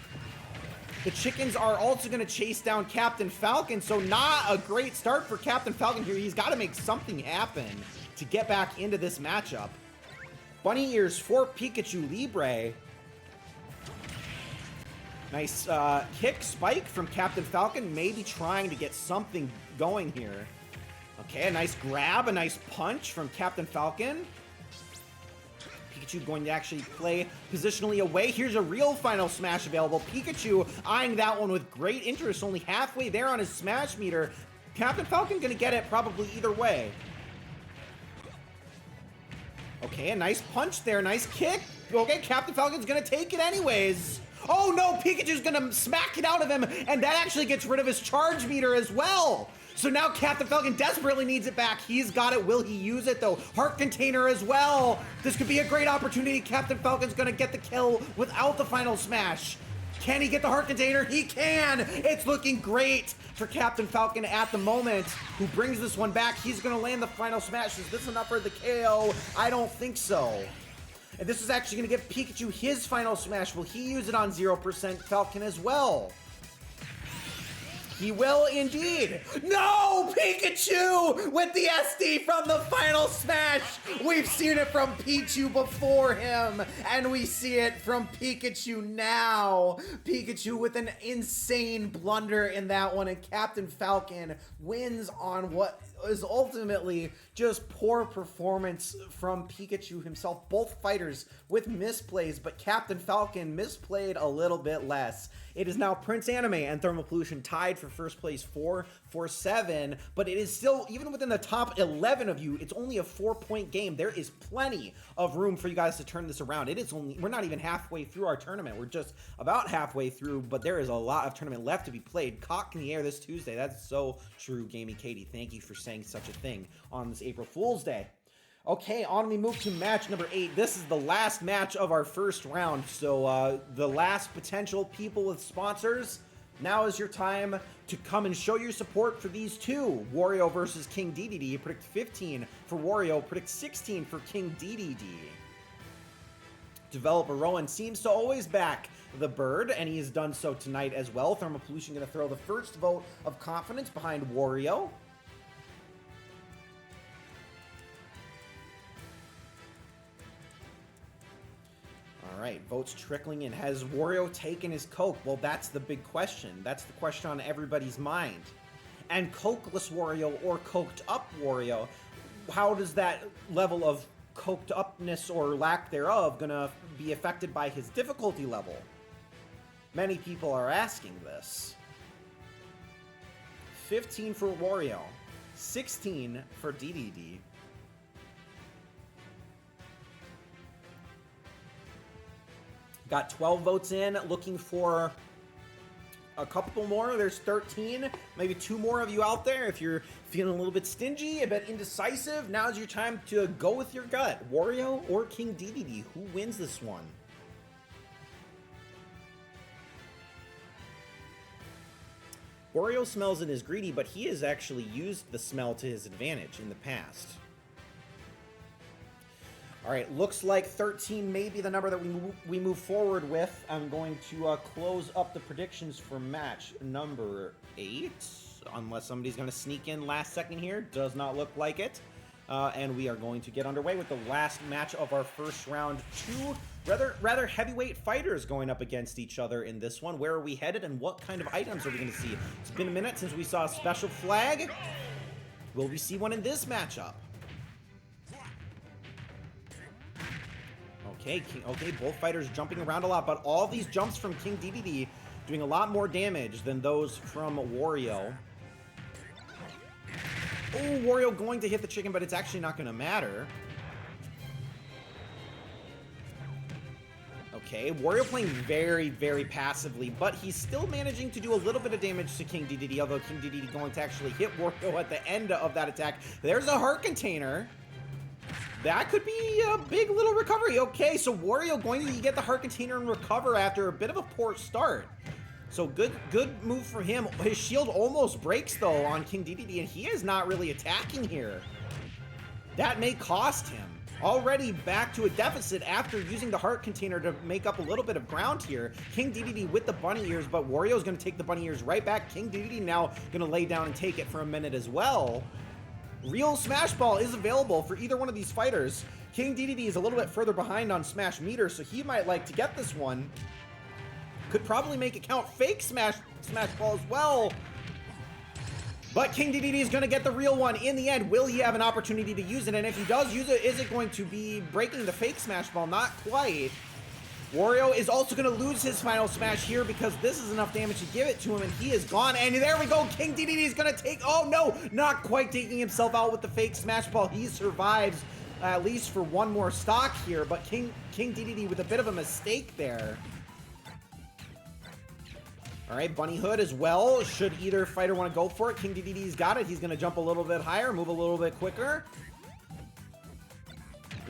The chickens are also going to chase down Captain Falcon, so not a great start for Captain Falcon here. He's got to make something happen to get back into this matchup. Bunny ears for Pikachu Libre. Nice kick spike from Captain Falcon, maybe trying to get something going here. Okay, a nice grab, a nice punch from Captain Falcon. Pikachu going to actually play positionally away. Here's a real final smash available. Pikachu eyeing that one with great interest, only halfway there on his smash meter. Captain Falcon gonna get it probably either way. Okay, a nice punch there, nice kick. Okay, Captain Falcon's gonna take it anyways. Oh no, Pikachu's gonna smack it out of him, and that actually gets rid of his charge meter as well. So now Captain Falcon desperately needs it back. He's got it. Will he use it though? Heart Container as well. This could be a great opportunity. Captain Falcon's gonna get the kill without the final smash. Can he get the Heart Container? He can! It's looking great for Captain Falcon at the moment, who brings this one back. He's gonna land the final smash. Is this enough for the KO? I don't think so. And this is actually gonna give Pikachu his final smash. Will he use it on 0% Falcon as well? He will indeed. No! Pikachu with the SD from the final smash! We've seen it from Pichu before him, and we see it from Pikachu now. Pikachu with an insane blunder in that one, and Captain Falcon wins on what is ultimately just poor performance from Pikachu himself. Both fighters with misplays, but Captain Falcon misplayed a little bit less. It is now Prince Anime and Thermal Pollution tied for first place 4-7, but it is still, even within the top 11 of you, it's only a 4-point game. There is plenty of room for you guys to turn this around. It is only, we're not even halfway through our tournament. We're just about halfway through, but there is a lot of tournament left to be played. Cock in the air this Tuesday. That's so true, Gamey Katie. Thank you for saying such a thing on this April Fool's Day. Okay, on we move to match number 8. This is the last match of our first round, so the last potential people with sponsors. Now is your time to come and show your support for these two. Wario versus King DDD. Predict 15 for Wario, predict 16 for King DDD. Developer Rowan seems to always back the bird, and he has done so tonight as well. Thermal Pollution going to throw the first vote of confidence behind Wario. All right, votes trickling in. Has Wario taken his Coke? Well, that's the big question. That's the question on everybody's mind. And Cokeless Wario or Coked Up Wario, how does that level of coked upness or lack thereof gonna be affected by his difficulty level? Many people are asking this. 15 for Wario, 16 for DDD. Got 12 votes in, looking for a couple more. There's 13, maybe 2 more of you out there. If you're feeling a little bit stingy, a bit indecisive, now's your time to go with your gut. Wario or King DDD, who wins this one? Wario smells and is greedy, but he has actually used the smell to his advantage in the past. All right, looks like 13 may be the number that we move forward with. I'm going to close up the predictions for match number 8, unless somebody's going to sneak in last second here. Does not look like it. And we are going to get underway with the last match of our first round. 2 rather heavyweight fighters going up against each other in this one. Where are we headed, and what kind of items are we going to see? It's been a minute since we saw a special flag. Will we see one in this matchup? Okay, both fighters jumping around a lot, but all these jumps from King DDD doing a lot more damage than those from Wario. Oh, Wario going to hit the chicken, but it's actually not going to matter. Okay, Wario playing very, very passively, but he's still managing to do a little bit of damage to King DDD, although King DDD going to actually hit Wario at the end of that attack. There's a Heart Container. That could be a big little recovery. Okay, so Wario going to get the Heart Container and recover after a bit of a poor start. So good move for him. His shield almost breaks, though, on King DDD, and he is not really attacking here. That may cost him. Already back to a deficit after using the Heart Container to make up a little bit of ground here. King DDD with the bunny ears, but Wario's going to take the bunny ears right back. King DDD now going to lay down and take it for a minute as well. Real Smash Ball is available for either one of these fighters. King DDD is a little bit further behind on Smash Meter, so he might like to get this one. Could probably make it count. Fake Smash Ball as well. But King DDD is going to get the real one in the end. Will he have an opportunity to use it? And if he does use it, is it going to be breaking the fake smash ball? Not quite. Wario is also going to lose his final smash here because this is enough damage to give it to him, and he is gone. And there we go. King DDD is going to take... Oh, no. Not quite taking himself out with the fake smash ball. He survives at least for one more stock here, but King DDD with a bit of a mistake there. All right, Bunny Hood as well. Should either fighter want to go for it? King DDD's got it. He's going to jump a little bit higher, move a little bit quicker.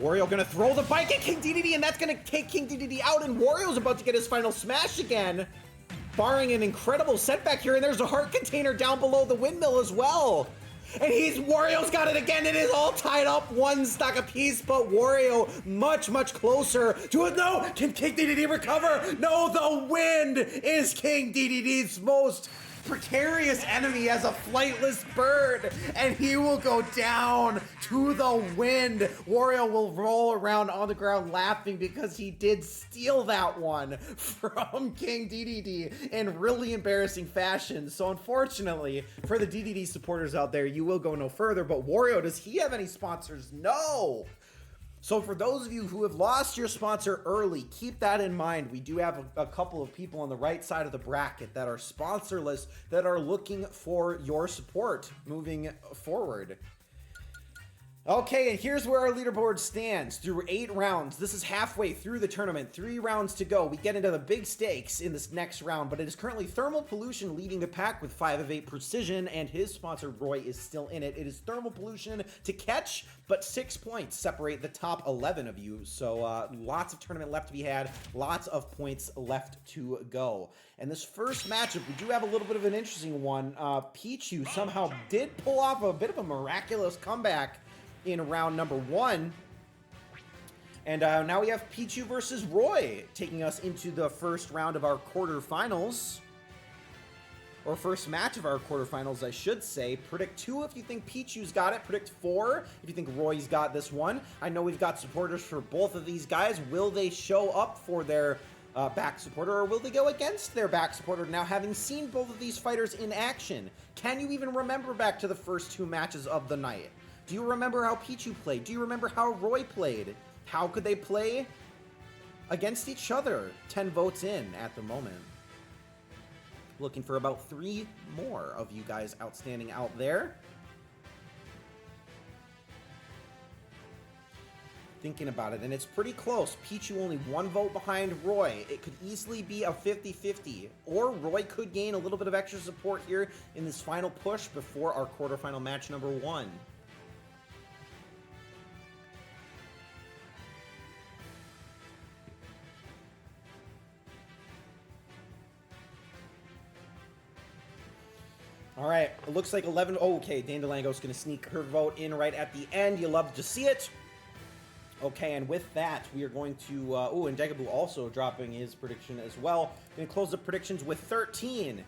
Wario going to throw the bike at King DDD, and that's going to take King DDD out, and Wario's about to get his final smash again, barring an incredible setback here, and there's a heart container down below the windmill as well. And Wario's got it again. It is all tied up, one stock apiece, but Wario much, much closer to it. No, can King DDD recover? No, the wind is King DDD's most precarious enemy as a flightless bird, and he will go down to the wind. Wario will roll around on the ground laughing because he did steal that one from King DDD in really embarrassing fashion. So unfortunately for the DDD supporters out there, you will go no further. But Wario, does he have any sponsors? No. So for those of you who have lost your sponsor early, keep that in mind. We do have a couple of people on the right side of the bracket that are sponsorless that are looking for your support moving forward. Okay, and here's where our leaderboard stands. Through 8 rounds, this is halfway through the tournament, 3 rounds to go. We get into the big stakes in this next round, but it is currently Thermal Pollution leading the pack with 5 of 8 precision, and his sponsor, Roy, is still in it. It is Thermal Pollution to catch, but 6 points separate the top 11 of you. So lots of tournament left to be had, lots of points left to go. And this first matchup, we do have a little bit of an interesting one. Pichu somehow did pull off a bit of a miraculous comeback in round number 1. And now we have Pichu versus Roy taking us into the first round of our quarterfinals. Or first match of our quarterfinals, I should say. Predict 2 if you think Pichu's got it. Predict 4 if you think Roy's got this one. I know we've got supporters for both of these guys. Will they show up for their back supporter, or will they go against their back supporter now having seen both of these fighters in action? Can you even remember back to the first 2 matches of the night? Do you remember how Pichu played? Do you remember how Roy played? How could they play against each other? 10 votes in at the moment. Looking for about 3 more of you guys outstanding out there. Thinking about it, and it's pretty close. Pichu only 1 vote behind Roy. It could easily be a 50-50, or Roy could gain a little bit of extra support here in this final push before our quarterfinal match number 1. All right, it looks like 11. Oh, okay, Dandalango's going to sneak her vote in right at the end. You love to see it. Okay, and with that, we are going to... oh, and Degaboo also dropping his prediction as well. Going to close the predictions with 13.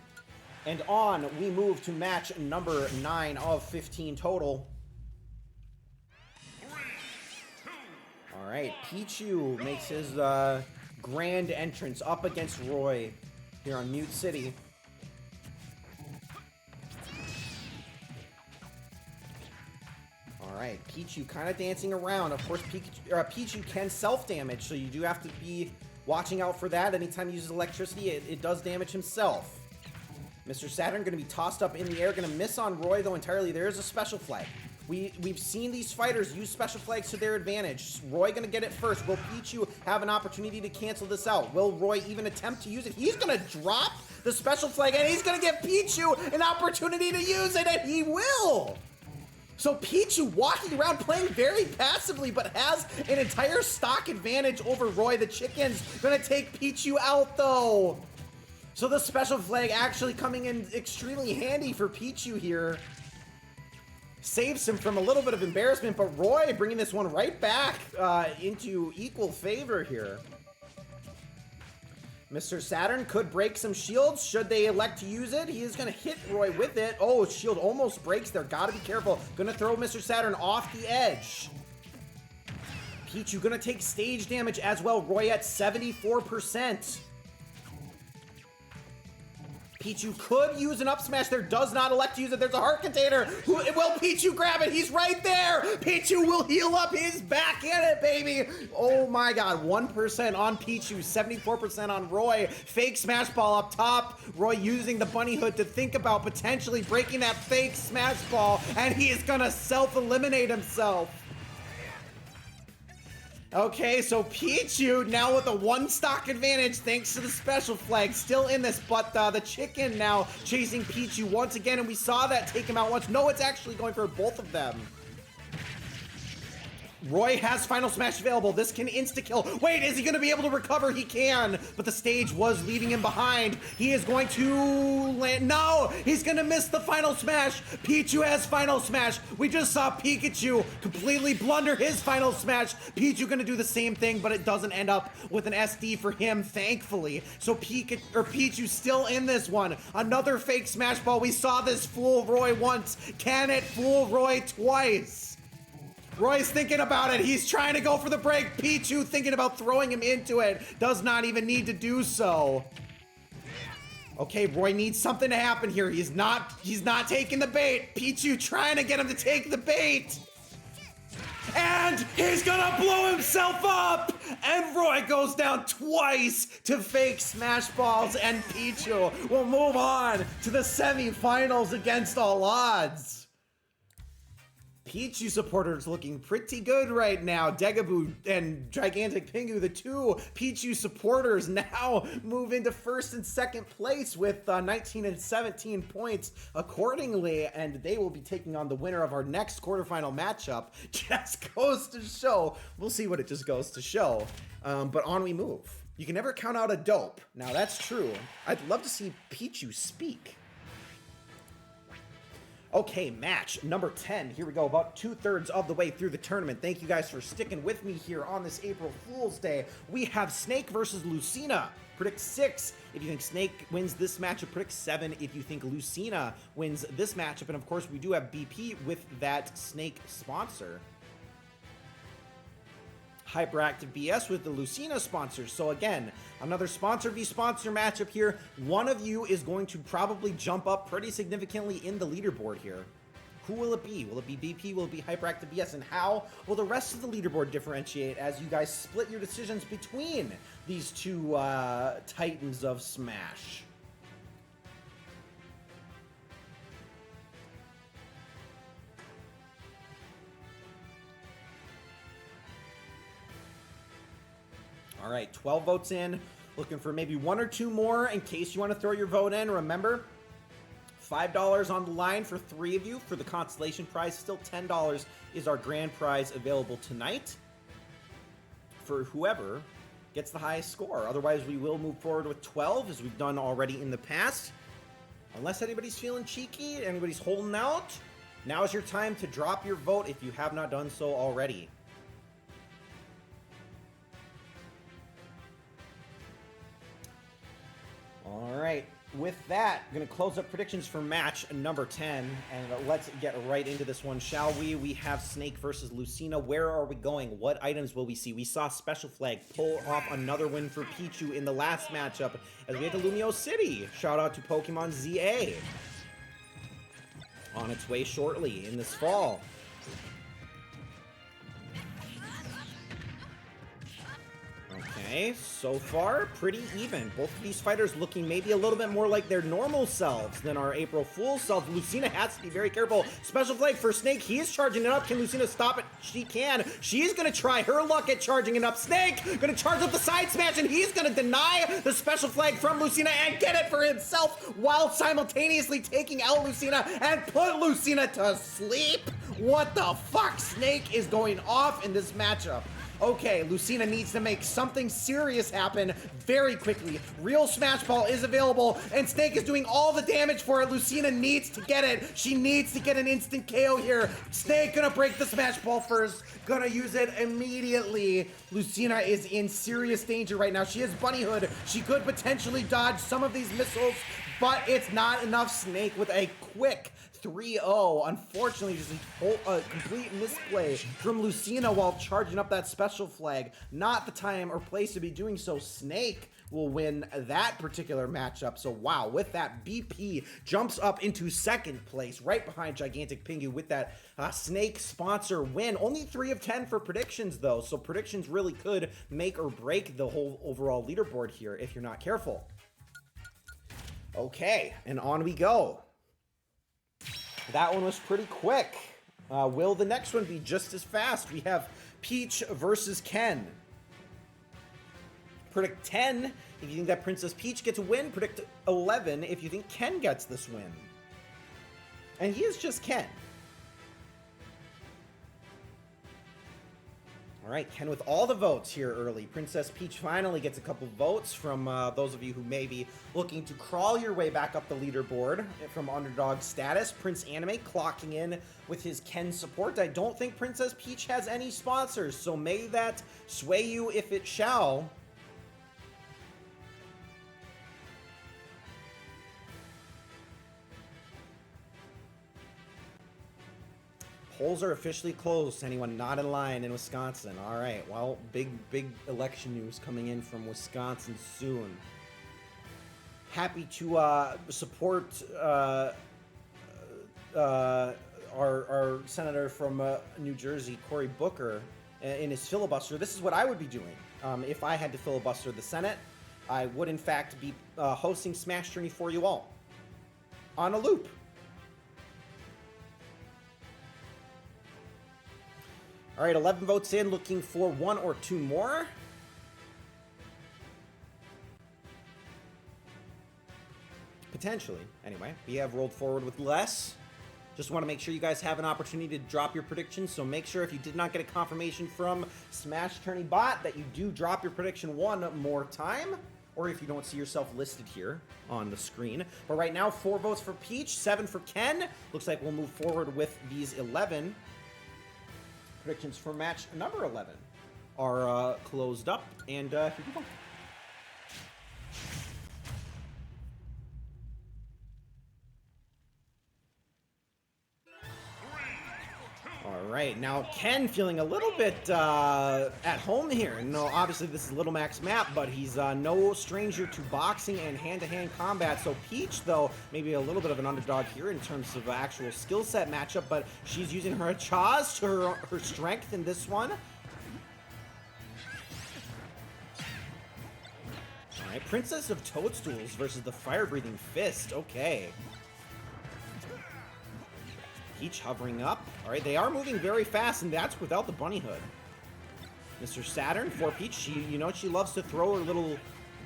And on, we move to match number 9 of 15 total. 3, 2, All right, Pichu makes his grand entrance up against Roy here on Mute City. All right, Pichu kind of dancing around. Of course, Pichu can self-damage, so you do have to be watching out for that. Anytime he uses electricity, it does damage himself. Mr. Saturn going to be tossed up in the air. Going to miss on Roy, though, entirely. There is a special flag. We've seen these fighters use special flags to their advantage. Roy going to get it first. Will Pichu have an opportunity to cancel this out? Will Roy even attempt to use it? He's going to drop the special flag, and he's going to give Pichu an opportunity to use it, and he will! So Pichu walking around playing very passively, but has an entire stock advantage over Roy. The chicken's gonna take Pichu out though. So the special flag actually coming in extremely handy for Pichu here. Saves him from a little bit of embarrassment, but Roy bringing this one right back into equal favor here. Mr. Saturn could break some shields should they elect to use it. He is going to hit Roy with it. Oh, shield almost breaks there. Got to be careful. Going to throw Mr. Saturn off the edge. Pichu going to take stage damage as well. Roy at 74%. Pichu could use an up smash there, does not elect to use it. There's a heart container. Will Pichu grab it? He's right there. Pichu will heal up. He's back in it, baby. Oh my god, 1% on Pichu, 74% on Roy. Fake smash ball up top. Roy using the bunny hood to think about potentially breaking that fake smash ball, and he is gonna self-eliminate himself. Okay, so Pichu now with a 1 stock advantage thanks to the special flag, still in this, but the chicken now chasing Pichu once again, and we saw that take him out once. No, it's actually going for both of them. Roy has Final Smash available. This can insta-kill. Wait, is he going to be able to recover? He can, but the stage was leaving him behind. He is going to land. No, he's going to miss the Final Smash. Pichu has Final Smash. We just saw Pikachu completely blunder his Final Smash. Pichu going to do the same thing, but it doesn't end up with an SD for him, thankfully. So Pichu still in this one. Another fake Smash Ball. We saw this fool Roy once. Can it fool Roy twice? Roy's thinking about it. He's trying to go for the break. Pichu thinking about throwing him into it. Does not even need to do so. Okay, Roy needs something to happen here. He's not taking the bait. Pichu trying to get him to take the bait. And he's gonna blow himself up! And Roy goes down twice to fake smash balls, and Pichu will move on to the semifinals against all odds. Pichu supporters looking pretty good right now. Degaboo and Gigantic Pingu, the two Pichu supporters, now move into first and second place with 19 and 17 points accordingly, and they will be taking on the winner of our next quarterfinal matchup. Just goes to show. We'll see what it just goes to show. But on we move. You can never count out a dope. Now that's true. I'd love to see Pichu speak. Okay, match number 10. Here we go, about 2/3 of the way through the tournament. Thank you guys for sticking with me here on this April Fool's Day. We have Snake versus Lucina. Predict 6 if you think Snake wins this matchup. Predict 7 if you think Lucina wins this matchup. And of course, we do have BP with that Snake sponsor. Hyperactive BS with the Lucina sponsors. So again, another sponsor v sponsor matchup here. One of you is going to probably jump up pretty significantly in the leaderboard here. Who will it be? Will it be BP? Will it be Hyperactive BS? And how will the rest of the leaderboard differentiate as you guys split your decisions between these two titans of Smash? All right, 12 votes in. Looking for maybe 1 or 2 more in case you want to throw your vote in. Remember, $5 on the line for 3 of you for the consolation prize. Still $10 is our grand prize available tonight for whoever gets the highest score. Otherwise, we will move forward with 12 as we've done already in the past. Unless anybody's feeling cheeky, anybody's holding out, now is your time to drop your vote if you have not done so already. All right, with that, I'm going to close up predictions for match number 10, and let's get right into this one, shall we? We have Snake versus Lucina. Where are we going? What items will we see? We saw Special Flag pull off another win for Pichu in the last matchup as we head to Lumio City. Shout out to Pokemon ZA. On its way shortly in this fall. Okay, so far, pretty even. Both of these fighters looking maybe a little bit more like their normal selves than our April Fool's selves. Lucina has to be very careful. Special Flag for Snake. He is charging it up. Can Lucina stop it? She can. She is going to try her luck at charging it up. Snake going to charge up the side smash, and he's going to deny the Special Flag from Lucina and get it for himself while simultaneously taking out Lucina and put Lucina to sleep. What the fuck? Snake is going off in this matchup. Okay, Lucina needs to make something serious happen very quickly. Real Smash Ball is available, and Snake is doing all the damage for it. Lucina needs to get it. She needs to get an instant KO here. Snake gonna break the Smash Ball first. Gonna use it immediately. Lucina is in serious danger right now. She has Bunny Hood. She could potentially dodge some of these missiles, but it's not enough. Snake with a quick 3-0. Unfortunately, just a complete misplay from Lucina while charging up that Special Flag. Not the time or place to be doing so. Snake will win that particular matchup. So wow, with that, BP jumps up into second place right behind Gigantic Pingu with that Snake sponsor win. Only 3 of 10 for predictions though, so predictions really could make or break the whole overall leaderboard here if you're not careful. Okay, and on we go. That one was pretty quick. Will the next one be just as fast? We have Peach versus Ken. Predict 10 if you think that Princess Peach gets a win. Predict 11 if you think Ken gets this win. And he is just Ken. All right, Ken with all the votes here early. Princess Peach finally gets a couple votes from those of you who may be looking to crawl your way back up the leaderboard from underdog status. Prince Anime clocking in with his Ken support. I don't think Princess Peach has any sponsors, so may that sway you if it shall. Polls are officially closed to anyone not in line in Wisconsin. All right, well, big election news coming in from Wisconsin soon. Happy to support our senator from New Jersey, Cory Booker, in his filibuster. This is what I would be doing if I had to filibuster the Senate. I would, in fact, be hosting Smash Journey for you all on a loop. All right, 11 votes in, looking for 1 or 2 more. Potentially, anyway. We have rolled forward with less. Just want to make sure you guys have an opportunity to drop your predictions, so make sure if you did not get a confirmation from Smash Tourney Bot that you do drop your prediction 1 more time, or if you don't see yourself listed here on the screen. But right now, 4 votes for Peach, 7 for Ken. Looks like we'll move forward with these 11. Predictions for match number 11 are closed up, and here we go. All right, now Ken feeling a little bit at home here. No, obviously this is Little Mac's map, but he's no stranger to boxing and hand-to-hand combat. So Peach, though, maybe a little bit of an underdog here in terms of actual skill set matchup, but she's using her Chaz, her strength in this one. All right, Princess of Toadstools versus the Fire-Breathing Fist. Okay. Peach hovering up. All right, they are moving very fast, and that's without the bunny hood. Mr. Saturn for Peach. She loves to throw her little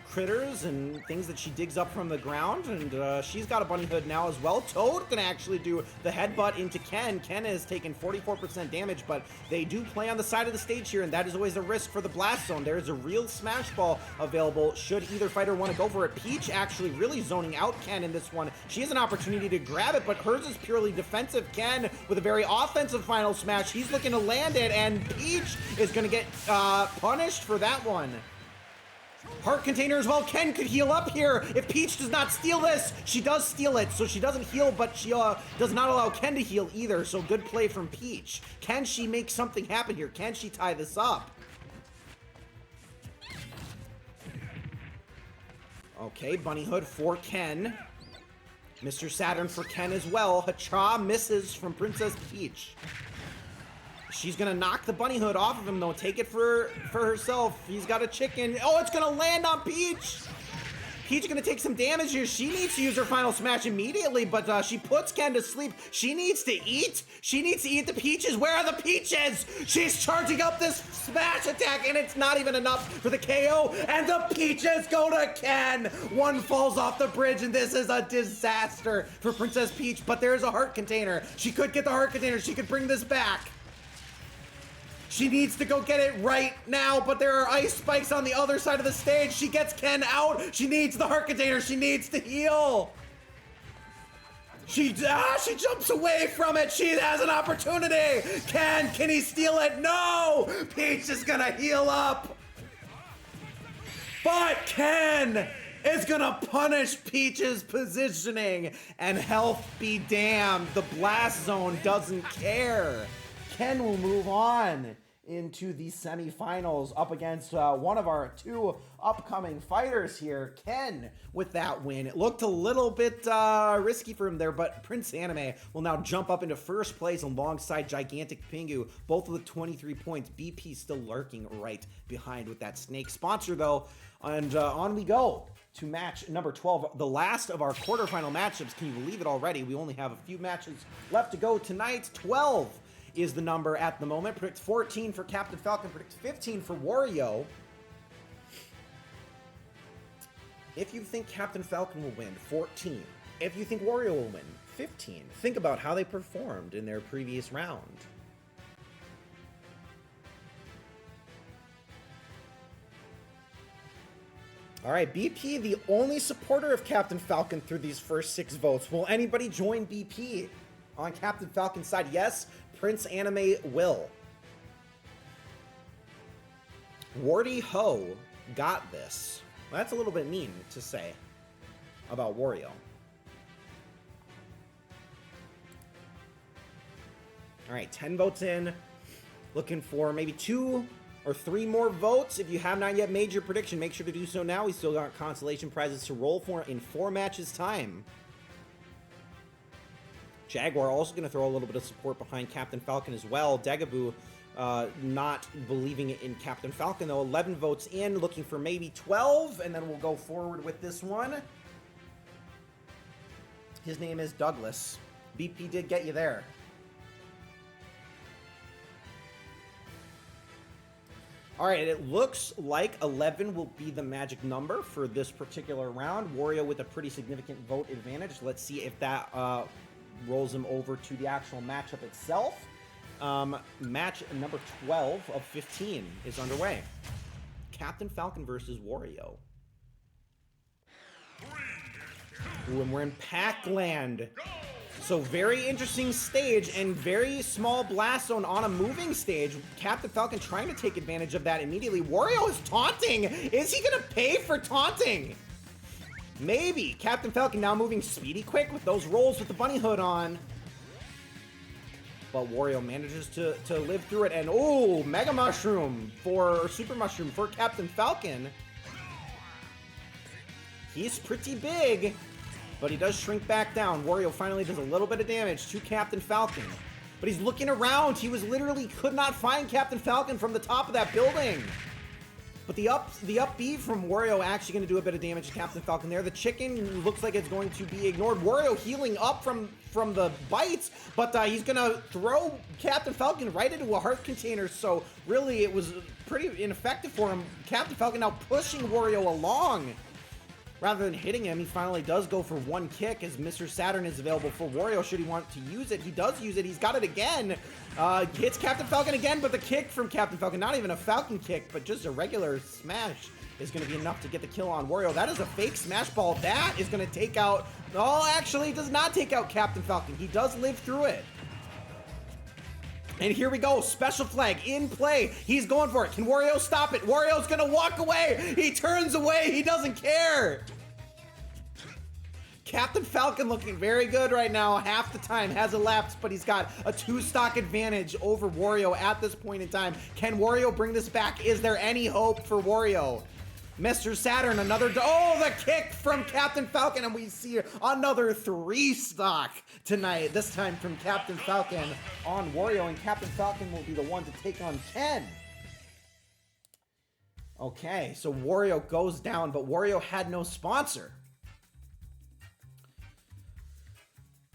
critters and things that she digs up from the ground, and she's got a bunny hood now as well. Toad can actually do the headbutt into Ken. Ken has taken 44% damage, but they do play on the side of the stage here, and that is always a risk for the blast zone. There is a real smash ball available should either fighter want to go for it. Peach actually really zoning out Ken in this one. She has an opportunity to grab it, but hers is purely defensive. Ken with a very offensive final smash. He's looking to land it, and Peach is going to get punished for that one. Heart container as well. Ken could heal up here if Peach does not steal this. She does steal it, so she doesn't heal, but she does not allow Ken to heal either, so good play from Peach. Can she make something happen here? Can she tie this up? Okay, bunny hood for Ken. Mr. Saturn for Ken as well. Hacha misses from Princess Peach. She's gonna knock the bunny hood off of him though. Take it for herself. He's got a chicken. Oh, it's gonna land on Peach. Peach gonna take some damage here. She needs to use her final smash immediately, but she puts Ken to sleep. She needs to eat. She needs to eat the peaches. Where are the peaches? She's charging up this smash attack, and it's not even enough for the KO. And the peaches go to Ken. One falls off the bridge, and this is a disaster for Princess Peach. But there's a heart container. She could get the heart container. She could bring this back. She needs to go get it right now, but there are ice spikes on the other side of the stage. She gets Ken out. She needs the heart container. She needs to heal. She jumps away from it. She has an opportunity. Can he steal it? No! Peach is gonna heal up. But Ken is gonna punish Peach's positioning, and health be damned. The blast zone doesn't care. Ken will move on into the semifinals up against one of our two upcoming fighters here, Ken, with that win. It looked a little bit risky for him there, but Prince Anime will now jump up into first place alongside Gigantic Pingu, both with 23 points. BP still lurking right behind with that snake sponsor, though. And on we go to match number 12, the last of our quarterfinal matchups. Can you believe it already? We only have a few matches left to go tonight. 12 is the number at the moment. Predicts 14 for Captain Falcon, predicts 15 for Wario. If you think Captain Falcon will win, 14. If you think Wario will win, 15. Think about how they performed in their previous round. All right, BP, the only supporter of Captain Falcon through these first 6 votes. Will anybody join BP on Captain Falcon's side? Yes, Prince Anime will. Wardy Ho got this. Well, that's a little bit mean to say about Wario. All right, 10 votes in. Looking for maybe 2 or 3 more votes. If you have not yet made your prediction, make sure to do so now. We still got consolation prizes to roll for in 4 matches time. Jaguar also going to throw a little bit of support behind Captain Falcon as well. Dagaboo not believing in Captain Falcon, though. 11 votes in, looking for maybe 12, and then we'll go forward with this one. His name is Douglas. BP did get you there. All right, it looks like 11 will be the magic number for this particular round. Wario with a pretty significant vote advantage. Let's see if that rolls him over to the actual matchup itself. Match number 12 of 15 is underway. Captain Falcon versus Wario. Ooh, and we're in Pac-Land. So very interesting stage and very small blast zone on a moving stage. Captain Falcon trying to take advantage of that immediately. Wario is taunting. Is he gonna pay for taunting? Maybe. Captain Falcon now moving speedy quick with those rolls with the bunny hood on. But Wario manages to live through it. And oh, Mega Mushroom or Super Mushroom for Captain Falcon. He's pretty big, but he does shrink back down. Wario finally does a little bit of damage to Captain Falcon. But he's looking around. He was literally could not find Captain Falcon from the top of that building. But the up B from Wario actually going to do a bit of damage to Captain Falcon there. The chicken looks like it's going to be ignored. Wario healing up from the bites, but he's going to throw Captain Falcon right into a heart container. So really, it was pretty ineffective for him. Captain Falcon now pushing Wario along. Rather than hitting him, he finally does go for one kick as Mr. Saturn is available for Wario should he want to use it. He does use it. He's got it again. Hits Captain Falcon again, but the kick from Captain Falcon, not even a Falcon kick, but just a regular smash is going to be enough to get the kill on Wario. That is a fake smash ball. That is going to take out... Oh, actually, it does not take out Captain Falcon. He does live through it. And here we go, special flag in play. He's going for it. Can Wario stop it? Wario's gonna walk away. He turns away, he doesn't care. Captain Falcon looking very good right now. Half the time has elapsed, but he's got a 2-stock advantage over Wario at this point in time. Can Wario bring this back? Is there any hope for Wario? Mr. Saturn, another... Oh, the kick from Captain Falcon, and we see another 3-stock tonight, this time from Captain Falcon on Wario, and Captain Falcon will be the one to take on Ken. Okay, so Wario goes down, but Wario had no sponsor.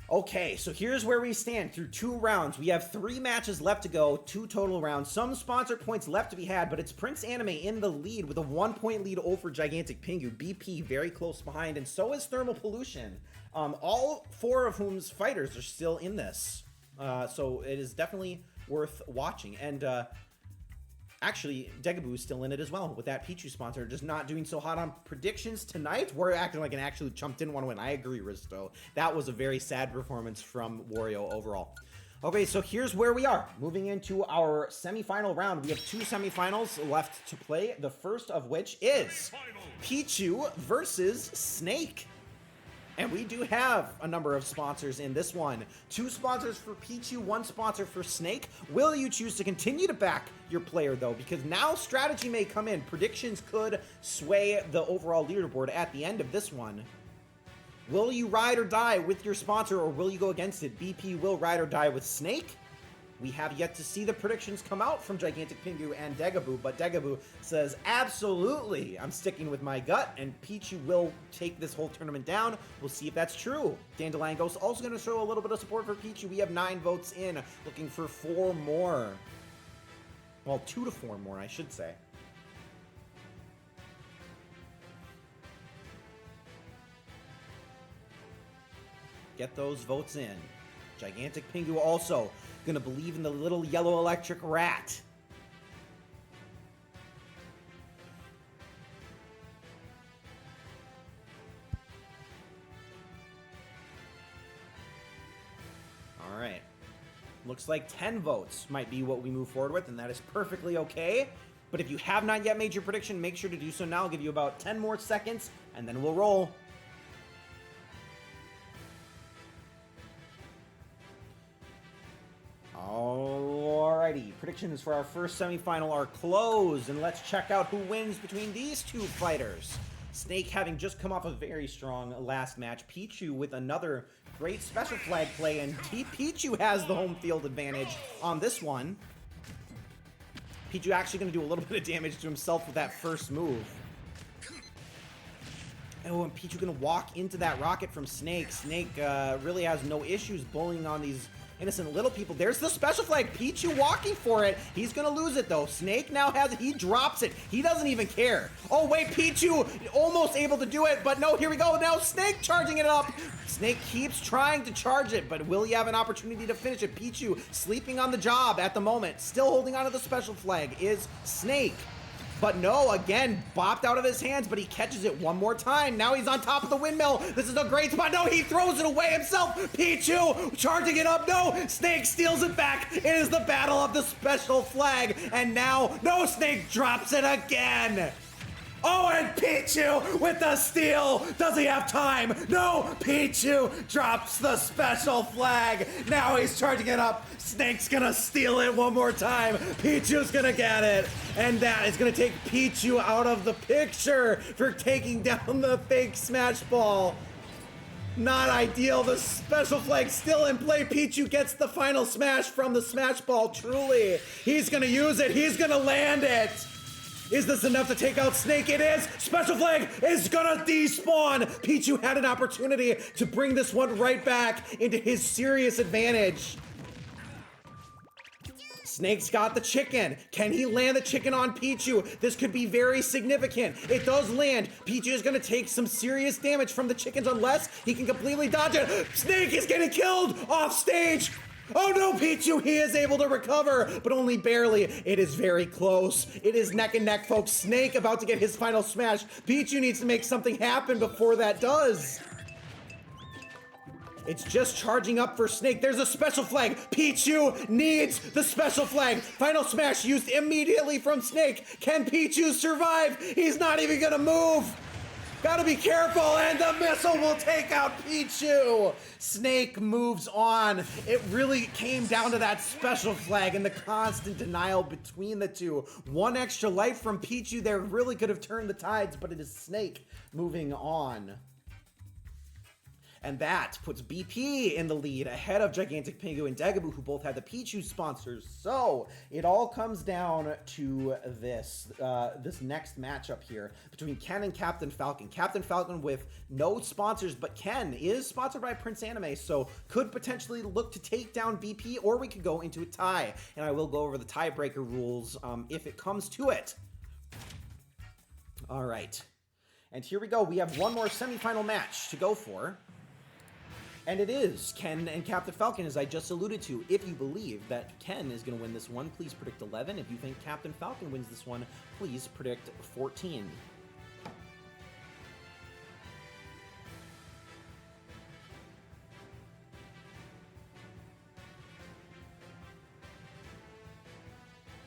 Okay, so here's where we stand through 2 rounds. We have 3 matches left to go, 2 total rounds. Some sponsor points left to be had, but it's Prince Anime in the lead with a 1-point lead over Gigantic Pingu. BP very close behind, and so is Thermal Pollution. All 4 of whom's fighters are still in this. So it is definitely worth watching. And actually, Degaboo is still in it as well with that Pichu sponsor. Just not doing so hot on predictions tonight. We're acting like an actual chump didn't want to win. I agree, Risto. That was a very sad performance from Wario overall. Okay, so here's where we are. Moving into our semifinal round. We have 2 semifinals left to play. The first of which is Pichu versus Snake. And we do have a number of sponsors in this one. 2 sponsors for Pichu, 1 sponsor for Snake. Will you choose to continue to back your player, though? Because now strategy may come in. Predictions could sway the overall leaderboard at the end of this one. Will you ride or die with your sponsor, or will you go against it? BP will ride or die with Snake. We have yet to see the predictions come out from Gigantic Pingu and Degaboo, but Degaboo says, absolutely, I'm sticking with my gut, and Pichu will take this whole tournament down. We'll see if that's true. Dandelion Ghost also going to show a little bit of support for Pichu. We have 9 votes in, looking for 4 more. Well, 2 to 4 more, I should say. Get those votes in. Gigantic Pingu also gonna believe in the little yellow electric rat. All right. Looks like 10 votes might be what we move forward with, and that is perfectly okay. But if you have not yet made your prediction, make sure to do so now. I'll give you about 10 more seconds, and then we'll roll. Alrighty, predictions for our first semifinal are closed, and let's check out who wins between these 2 fighters. Snake having just come off a very strong last match. Pichu with another great special flag play, and Pichu has the home field advantage on this one. Pichu actually going to do a little bit of damage to himself with that first move. Oh, and Pichu going to walk into that rocket from Snake. Snake really has no issues bullying on these innocent little people. There's the special flag. Pichu walking for it. He's gonna lose it though. Snake now has it. He drops it. He doesn't even care. Oh wait, Pichu almost able to do it, but no, here we go. Now Snake charging it up. Snake keeps trying to charge it, but will he have an opportunity to finish it? Pichu sleeping on the job at the moment. Still holding on to the special flag is Snake. But no, again, bopped out of his hands, but he catches it one more time. Now he's on top of the windmill. This is a great spot. No, he throws it away himself. Pichu charging it up. No, Snake steals it back. It is the battle of the special flag. And now, no, Snake drops it again. Oh, and Pichu with the steal. Does he have time? No, Pichu drops the special flag. Now he's charging it up. Snake's gonna steal it one more time. Pichu's gonna get it. And that is gonna take Pichu out of the picture for taking down the fake smash ball. Not ideal. The special flag still in play. Pichu gets the final smash from the smash ball. Truly, he's gonna use it. He's gonna land it. Is this enough to take out Snake? It is. Special flag is gonna despawn. Pichu had an opportunity to bring this one right back into his serious advantage. Snake's got the chicken. Can he land the chicken on Pichu? This could be very significant. It does land. Pichu is gonna take some serious damage from the chickens unless he can completely dodge it. Snake is getting killed off stage. Oh no, Pichu, he is able to recover, but only barely. It is very close. It is neck and neck, folks. Snake about to get his final smash. Pichu needs to make something happen before that does. It's just charging up for Snake. There's a special flag. Pichu needs the special flag. Final smash used immediately from Snake. Can Pichu survive? He's not even gonna move. Gotta be careful, and the missile will take out Pichu. Snake moves on. It really came down to that special flag and the constant denial between the two. One extra life from Pichu there really could have turned the tides, but it is Snake moving on. And that puts BP in the lead ahead of Gigantic Pingu and Degaboo, who both had the Pichu sponsors. So it all comes down to this next matchup here between Ken and Captain Falcon. Captain Falcon with no sponsors, but Ken is sponsored by Prince Anime, so could potentially look to take down BP, or we could go into a tie. And I will go over the tiebreaker rules if it comes to it. All right. And here we go. We have one more semifinal match to go for. And it is Ken and Captain Falcon, as I just alluded to. If you believe that Ken is going to win this one, please predict 11. If you think Captain Falcon wins this one, please predict 14.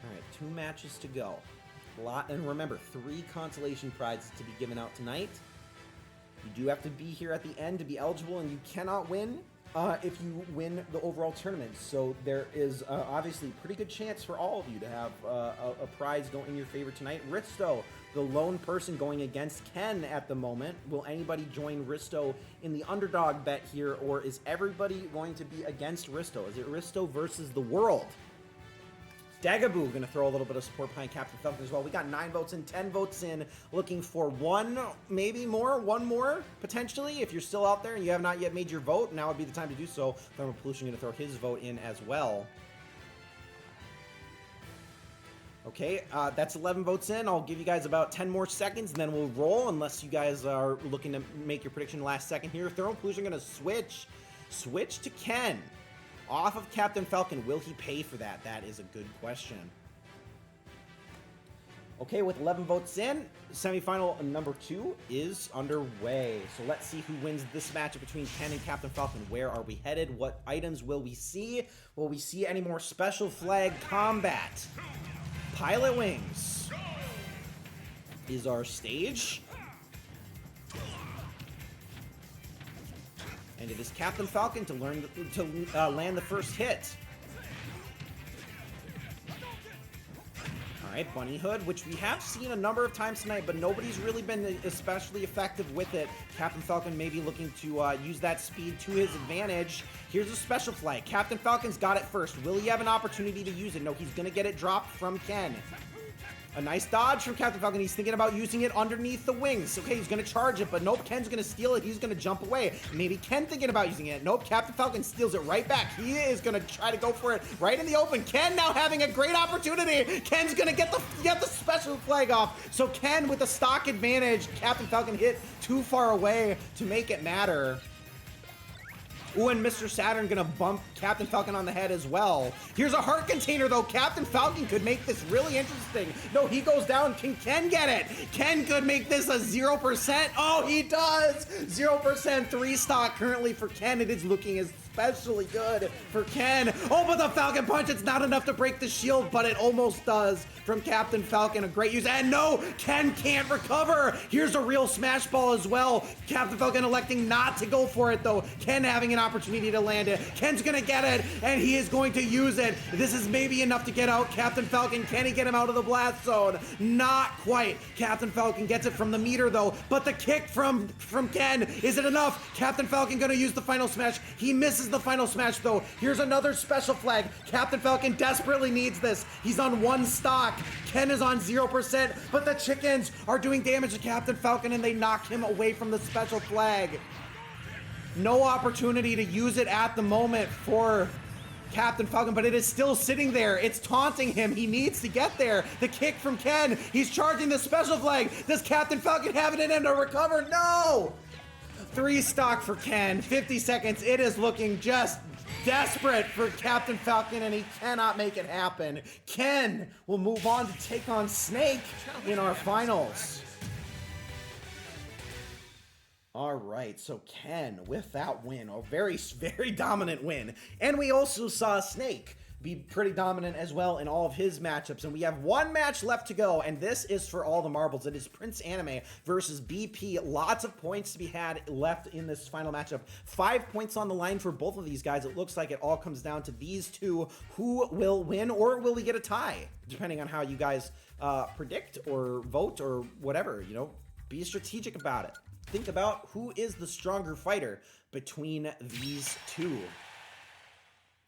All right, 2 matches to go. And remember, 3 consolation prizes to be given out tonight. You do have to be here at the end to be eligible, and you cannot win if you win the overall tournament. So there is obviously a pretty good chance for all of you to have a prize go in your favor tonight. Risto, the lone person going against Ken at the moment. Will anybody join Risto in the underdog bet here, or is everybody going to be against Risto? Is it Risto versus the world? Dagaboo going to throw a little bit of support behind Captain Falcon as well. We got 9 votes in, 10 votes in, looking for one, maybe more, one more, potentially. If you're still out there and you have not yet made your vote, now would be the time to do so. Thermal Pollution going to throw his vote in as well. Okay, that's 11 votes in. I'll give you guys about 10 more seconds, and then we'll roll, unless you guys are looking to make your prediction last second here. Thermal Pollution going to switch to Ken. Off of Captain Falcon. Will he pay for that? That is a good question. Okay, with 11 votes in, semifinal number 2 is underway. So let's see who wins this matchup between Ken and Captain Falcon. Where are we headed? What items will we see? Will we see any more special flag combat? Pilot Wings is our stage. And it is Captain Falcon to land the first hit. All right, Bunny Hood, which we have seen a number of times tonight, but nobody's really been especially effective with it. Captain Falcon may be looking to use that speed to his advantage. Here's a special flight. Captain Falcon's got it first. Will he have an opportunity to use it? No, he's going to get it dropped from Ken. A nice dodge from Captain Falcon. He's thinking about using it underneath the wings. Okay, he's going to charge it, but nope, Ken's going to steal it. He's going to jump away. Maybe Ken thinking about using it. Nope, Captain Falcon steals it right back. He is going to try to go for it right in the open. Ken now having a great opportunity. Ken's going to get the special flag off. So Ken with a stock advantage. Captain Falcon hit too far away to make it matter. Ooh, and Mr. Saturn gonna bump Captain Falcon on the head as well. Here's a heart container, though. Captain Falcon could make this really interesting. No, he goes down. Can Ken get it? Ken could make this a 0%. Oh, he does! 0% 3 stock currently for Ken. It is looking especially good for Ken. Oh, but the Falcon Punch, it's not enough to break the shield, but it almost does from Captain Falcon. A great use. And no, Ken can't recover. Here's a real smash ball as well. Captain Falcon electing not to go for it, though. Ken having an opportunity to land it. Ken's gonna get it, and he is going to use it. This is maybe enough to get out Captain Falcon. Can he get him out of the blast zone? Not quite. Captain Falcon gets it from the meter, though, but the kick from Ken, is it enough? Captain Falcon gonna use the final smash. He misses the final smash, though. Here's another special flag. Captain Falcon desperately needs this. He's on 1 stock. Ken is on 0%, but the chickens are doing damage to Captain Falcon, and they knock him away from the special flag. No opportunity to use it at the moment for Captain Falcon, but it is still sitting there. It's taunting him. He needs to get there. The kick from Ken. He's charging the special flag. Does Captain Falcon have it in him to recover? No! 3 stock for Ken. 50 seconds. It is looking just desperate for Captain Falcon, and he cannot make it happen. Ken will move on to take on Snake in our finals. All right, so Ken with that win, a very, very dominant win. And we also saw Snake be pretty dominant as well in all of his matchups. And we have 1 match left to go, and this is for all the marbles. It is Prince Anime versus BP. Lots of points to be had left in this final matchup. 5 points on the line for both of these guys. It looks like it all comes down to these two. Who will win, or will we get a tie? Depending on how you guys predict or vote or whatever, you know, be strategic about it. Think about who is the stronger fighter between these two.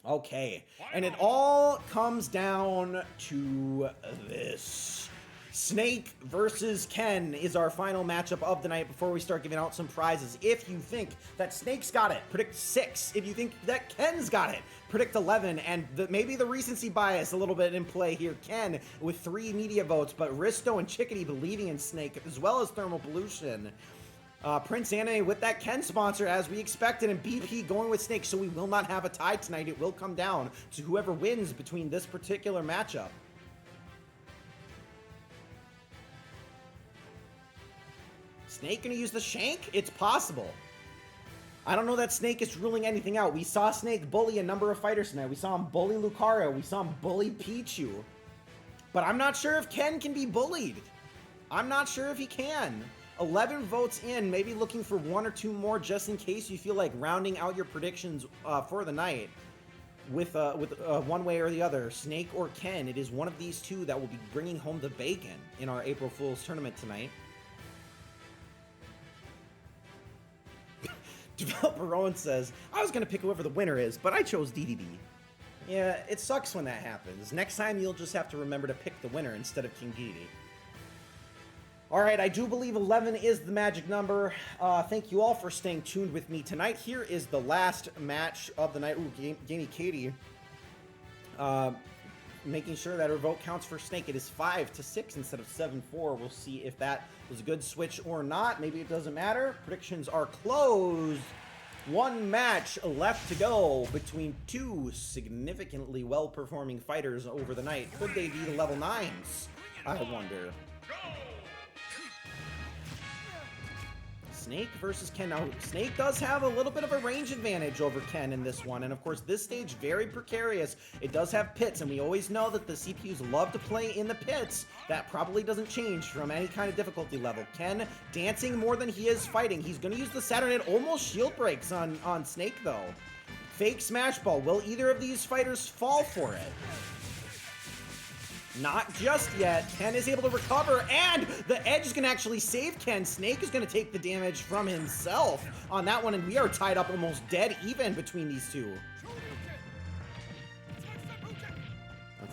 Okay, and it all comes down to this. Snake versus Ken is our final matchup of the night before we start giving out some prizes. If you think that Snake's got it, predict 6. If you think that Ken's got it, predict 11. And maybe the recency bias a little bit in play here. Ken with 3 media votes, but Risto and Chickadee believing in Snake, as well as Thermal Pollution. Prince Anime with that Ken sponsor as we expected, and BP going with Snake, so we will not have a tie tonight. It will come down to whoever wins between this particular matchup. Snake gonna use the shank? It's possible. I don't know that Snake is ruling anything out. We saw Snake bully a number of fighters tonight. We saw him bully Lucario. We saw him bully Pichu. But I'm not sure if Ken can be bullied. I'm not sure if he can. 11 votes in, maybe looking for 1 or 2 more just in case you feel like rounding out your predictions for the night with one way or the other, Snake or Ken. It is one of these two that will be bringing home the bacon in our April Fool's tournament tonight. Developer Rowan says, I was going to pick whoever the winner is, but I chose DDD. Yeah, it sucks when that happens. Next time you'll just have to remember to pick the winner instead of King Dedede. Alright, I do believe 11 is the magic number. Thank you all for staying tuned with me tonight. Here is the last match of the night. Ooh, Gamey Katie. Making sure that her vote counts for Snake. It is 5-6 instead of 7-4. We'll see if that was a good switch or not. Maybe it doesn't matter. Predictions are closed. One match left to go between two significantly well-performing fighters over the night. Could they be the level 9s? I wonder. Snake versus Ken. Now, Snake does have a little bit of a range advantage over Ken in this one, and of course, this stage, very precarious. It does have pits, and we always know that the CPUs love to play in the pits. That probably doesn't change from any kind of difficulty level. Ken dancing more than he is fighting. He's going to use the Saturn. It almost shield breaks on Snake, though. Fake Smash Ball. Will either of these fighters fall for it? Not just yet. Ken is able to recover, and the edge is going to actually save Ken. Snake is going to take the damage from himself on that one, and we are tied up almost dead even between these two.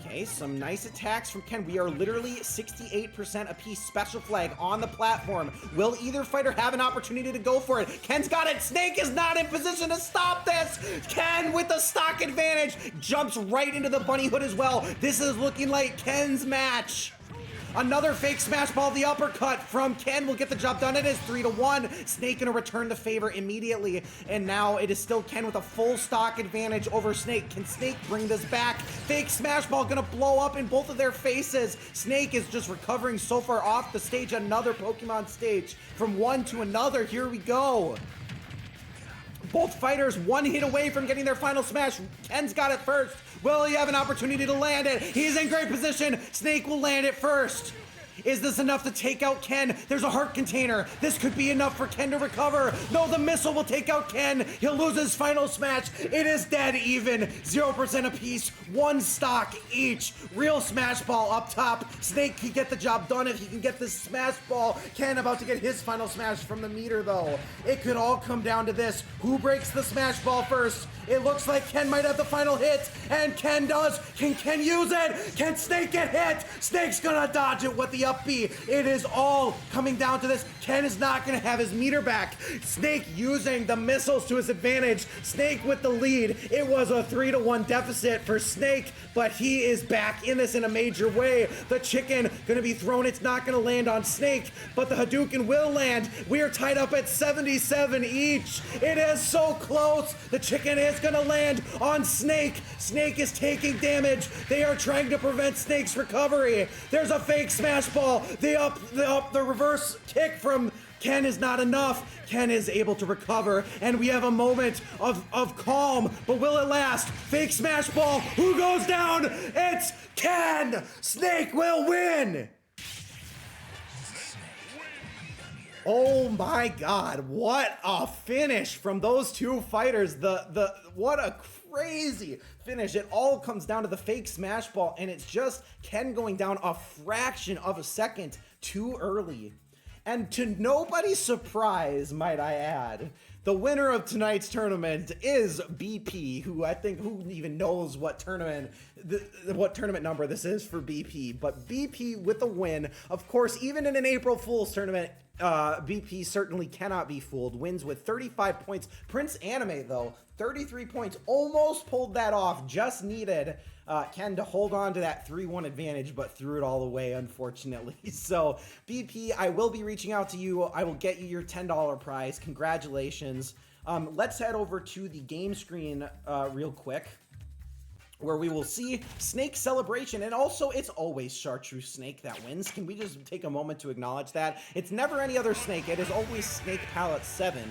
Okay, some nice attacks from Ken. We are literally 68% apiece. Special flag on the platform. Will either fighter have an opportunity to go for it? Ken's got it. Snake is not in position to stop this. Ken with the stock advantage jumps right into the bunny hood as well. This is looking like Ken's match. Another fake smash ball, the uppercut from Ken will get the job done. It is 3-1. Snake gonna return the favor immediately. And now it is still Ken with a full stock advantage over Snake. Can Snake bring this back? Fake smash ball gonna blow up in both of their faces. Snake is just recovering so far off the stage. Another Pokemon stage from one to another. Here we go. Both fighters one hit away from getting their final smash. Ken's got it first. Will he have an opportunity to land it? He's in great position. Snake will land it first. Is this enough to take out Ken? There's a heart container. This could be enough for Ken to recover. No, the missile will take out Ken. He'll lose his final smash. It is dead even. 0% apiece. One stock each. Real smash ball up top. Snake can get the job done if he can get this smash ball. Ken about to get his final smash from the meter though. It could all come down to this. Who breaks the smash ball first? It looks like Ken might have the final hit, and Ken does. Can Ken use it? Can Snake get hit? Snake's gonna dodge it with the up B. It is all coming down to this. Ken is not gonna have his meter back. Snake using the missiles to his advantage. Snake with the lead. It was a 3-1 deficit for Snake, but he is back in this in a major way. The chicken gonna be thrown. It's not gonna land on Snake, but the Hadouken will land. We are tied up at 77 each. It is so close. The chicken is gonna land on Snake. Snake is taking damage. They are trying to prevent Snake's recovery. There's a fake smash ball. The reverse kick from Ken is not enough. Ken is able to recover, and we have a moment of calm, but will it last? Fake smash ball. Who goes down? It's Ken. Snake will win. Oh my God, what a finish from those two fighters. What a crazy finish. It all comes down to the fake smash ball, and it's just Ken going down a fraction of a second too early. And to nobody's surprise, might I add, the winner of tonight's tournament is BP, who even knows what tournament number this is for BP, but BP with a win. Of course, even in an April Fool's tournament, BP certainly cannot be fooled. Wins with 35 points. Prince Anime, though, 33 points. Almost pulled that off. Just needed Ken to hold on to that 3-1 advantage, but threw it all away, unfortunately. So, BP, I will be reaching out to you. I will get you your $10 prize. Congratulations. Let's head over to the game screen real quick, where we will see Snake's celebration, and also it's always Chartreuse Snake that wins. Can we just take a moment to acknowledge that? It's never any other Snake, it is always Snake Palette 7.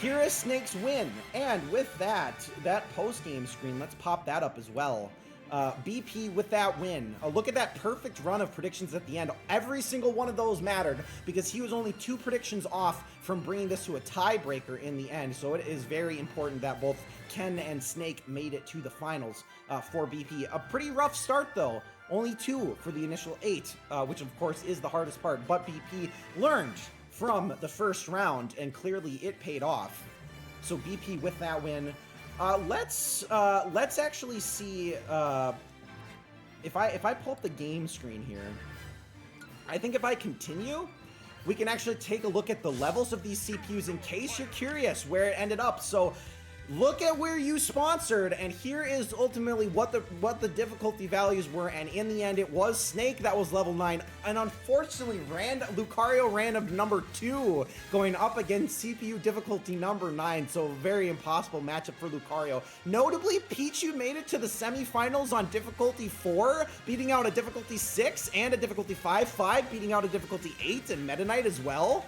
Here is Snake's win, and with that post-game screen, let's pop that up as well. BP with that win. Look at that perfect run of predictions at the end. Every single one of those mattered because he was only 2 predictions off from bringing this to a tiebreaker in the end. So it is very important that both Ken and Snake made it to the finals for BP. A pretty rough start though. Only 2 for the initial 8, which of course is the hardest part. But BP learned from the first round and clearly it paid off. So BP with that win. Let's actually see if I pull up the game screen here. I think if I continue, we can actually take a look at the levels of these CPUs in case you're curious where it ended up. So look at where you sponsored, and here is ultimately what the difficulty values were, and in the end it was Snake that was level 9, and unfortunately Lucario random number 2 going up against CPU difficulty number 9, so very impossible matchup for Lucario. Notably, Pichu made it to the semifinals on difficulty 4, beating out a difficulty 6 and a difficulty 5, beating out a difficulty 8 and Meta Knight as well.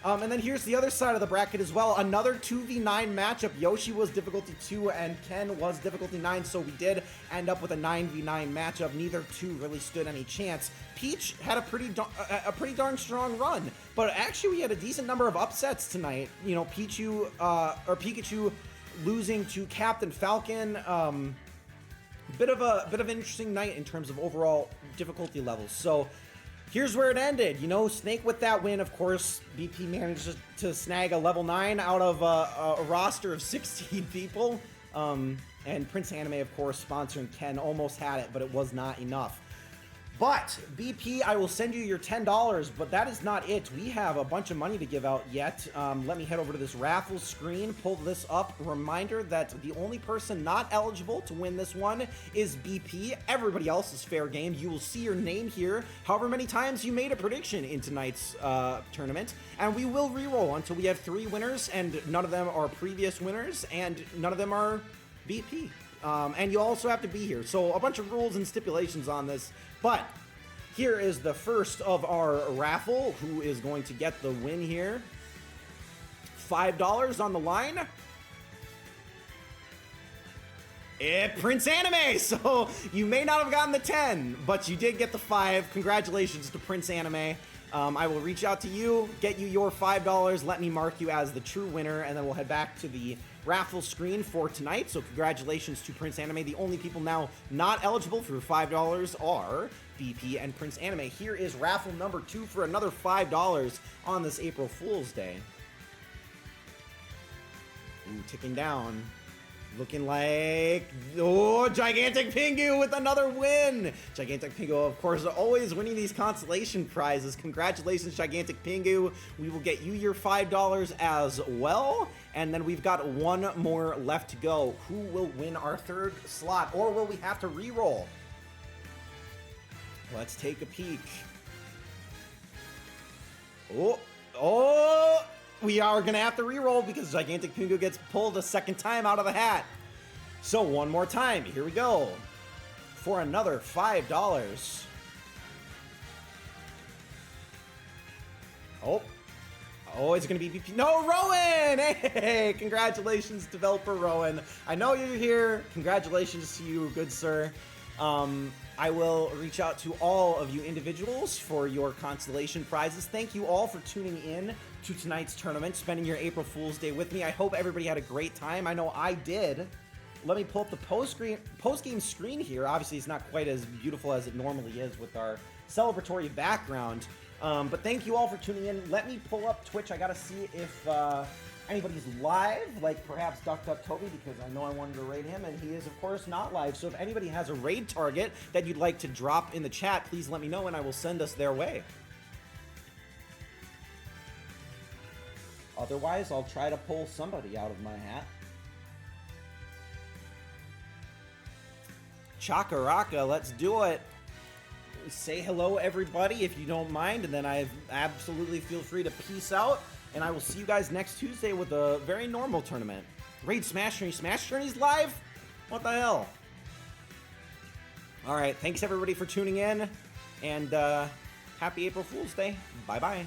And then here's the other side of the bracket as well. Another 2v9 matchup. Yoshi was difficulty 2 and Ken was difficulty 9, so we did end up with a 9v9 matchup. Neither two really stood any chance. Peach had a pretty darn strong run, but actually we had a decent number of upsets tonight. You know, Pikachu losing to Captain Falcon. Bit of an interesting night in terms of overall difficulty levels. So here's where it ended. You know, Snake with that win, of course. BP managed to snag a level 9 out of a roster of 16 people. And Prince Anime, of course, sponsoring Ken, almost had it, but it was not enough. But BP, I will send you your $10, but that is not it. We have a bunch of money to give out yet. Let me head over to this raffle screen, pull this up. Reminder that the only person not eligible to win this one is BP. Everybody else is fair game. You will see your name here however many times you made a prediction in tonight's tournament. And we will re-roll until we have 3 winners, and none of them are previous winners, and none of them are BP. And you also have to be here. So a bunch of rules and stipulations on this. But here is the first of our raffle. Who is going to get the win here? $5 on the line. Prince Anime! So you may not have gotten the 10, but you did get the 5. Congratulations to Prince Anime. I will reach out to you, get you your $5, let me mark you as the true winner, and then we'll head back to the raffle screen for tonight. So congratulations to Prince Anime. The only people now not eligible for $5 are BP and Prince Anime. Here is raffle number 2 for another $5 on this April Fool's Day. Ooh, ticking down. Looking like, oh, Gigantic Pingu with another win. Gigantic Pingu, of course, always winning these consolation prizes. Congratulations, Gigantic Pingu. We will get you your $5 as well. And then we've got one more left to go. Who will win our 3rd slot, or will we have to re-roll? Let's take a peek. Oh! We are going to have to re-roll because Gigantic Pingu gets pulled a 2nd time out of the hat. So one more time. Here we go. For another $5. Oh, it's going to be BP. No, Rowan! Hey, congratulations, developer Rowan. I know you're here. Congratulations to you, good sir. I will reach out to all of you individuals for your constellation prizes. Thank you all for tuning in to tonight's tournament, spending your April Fool's Day with me. I hope everybody had a great time. I know I did. Let me pull up the post-game screen here. Obviously, it's not quite as beautiful as it normally is with our celebratory background. But thank you all for tuning in. Let me pull up Twitch. I gotta see if anybody's live, like perhaps DuckDuckToby, because I know I wanted to raid him, and he is, of course, not live. So if anybody has a raid target that you'd like to drop in the chat, please let me know, and I will send us their way. Otherwise, I'll try to pull somebody out of my hat. Chakaraka, let's do it. Say hello, everybody, if you don't mind, and then I absolutely feel free to peace out. And I will see you guys next Tuesday with a very normal tournament. Raid Smash Journey. Smash Journey's live? What the hell? Alright, thanks everybody for tuning in. And happy April Fool's Day. Bye-bye.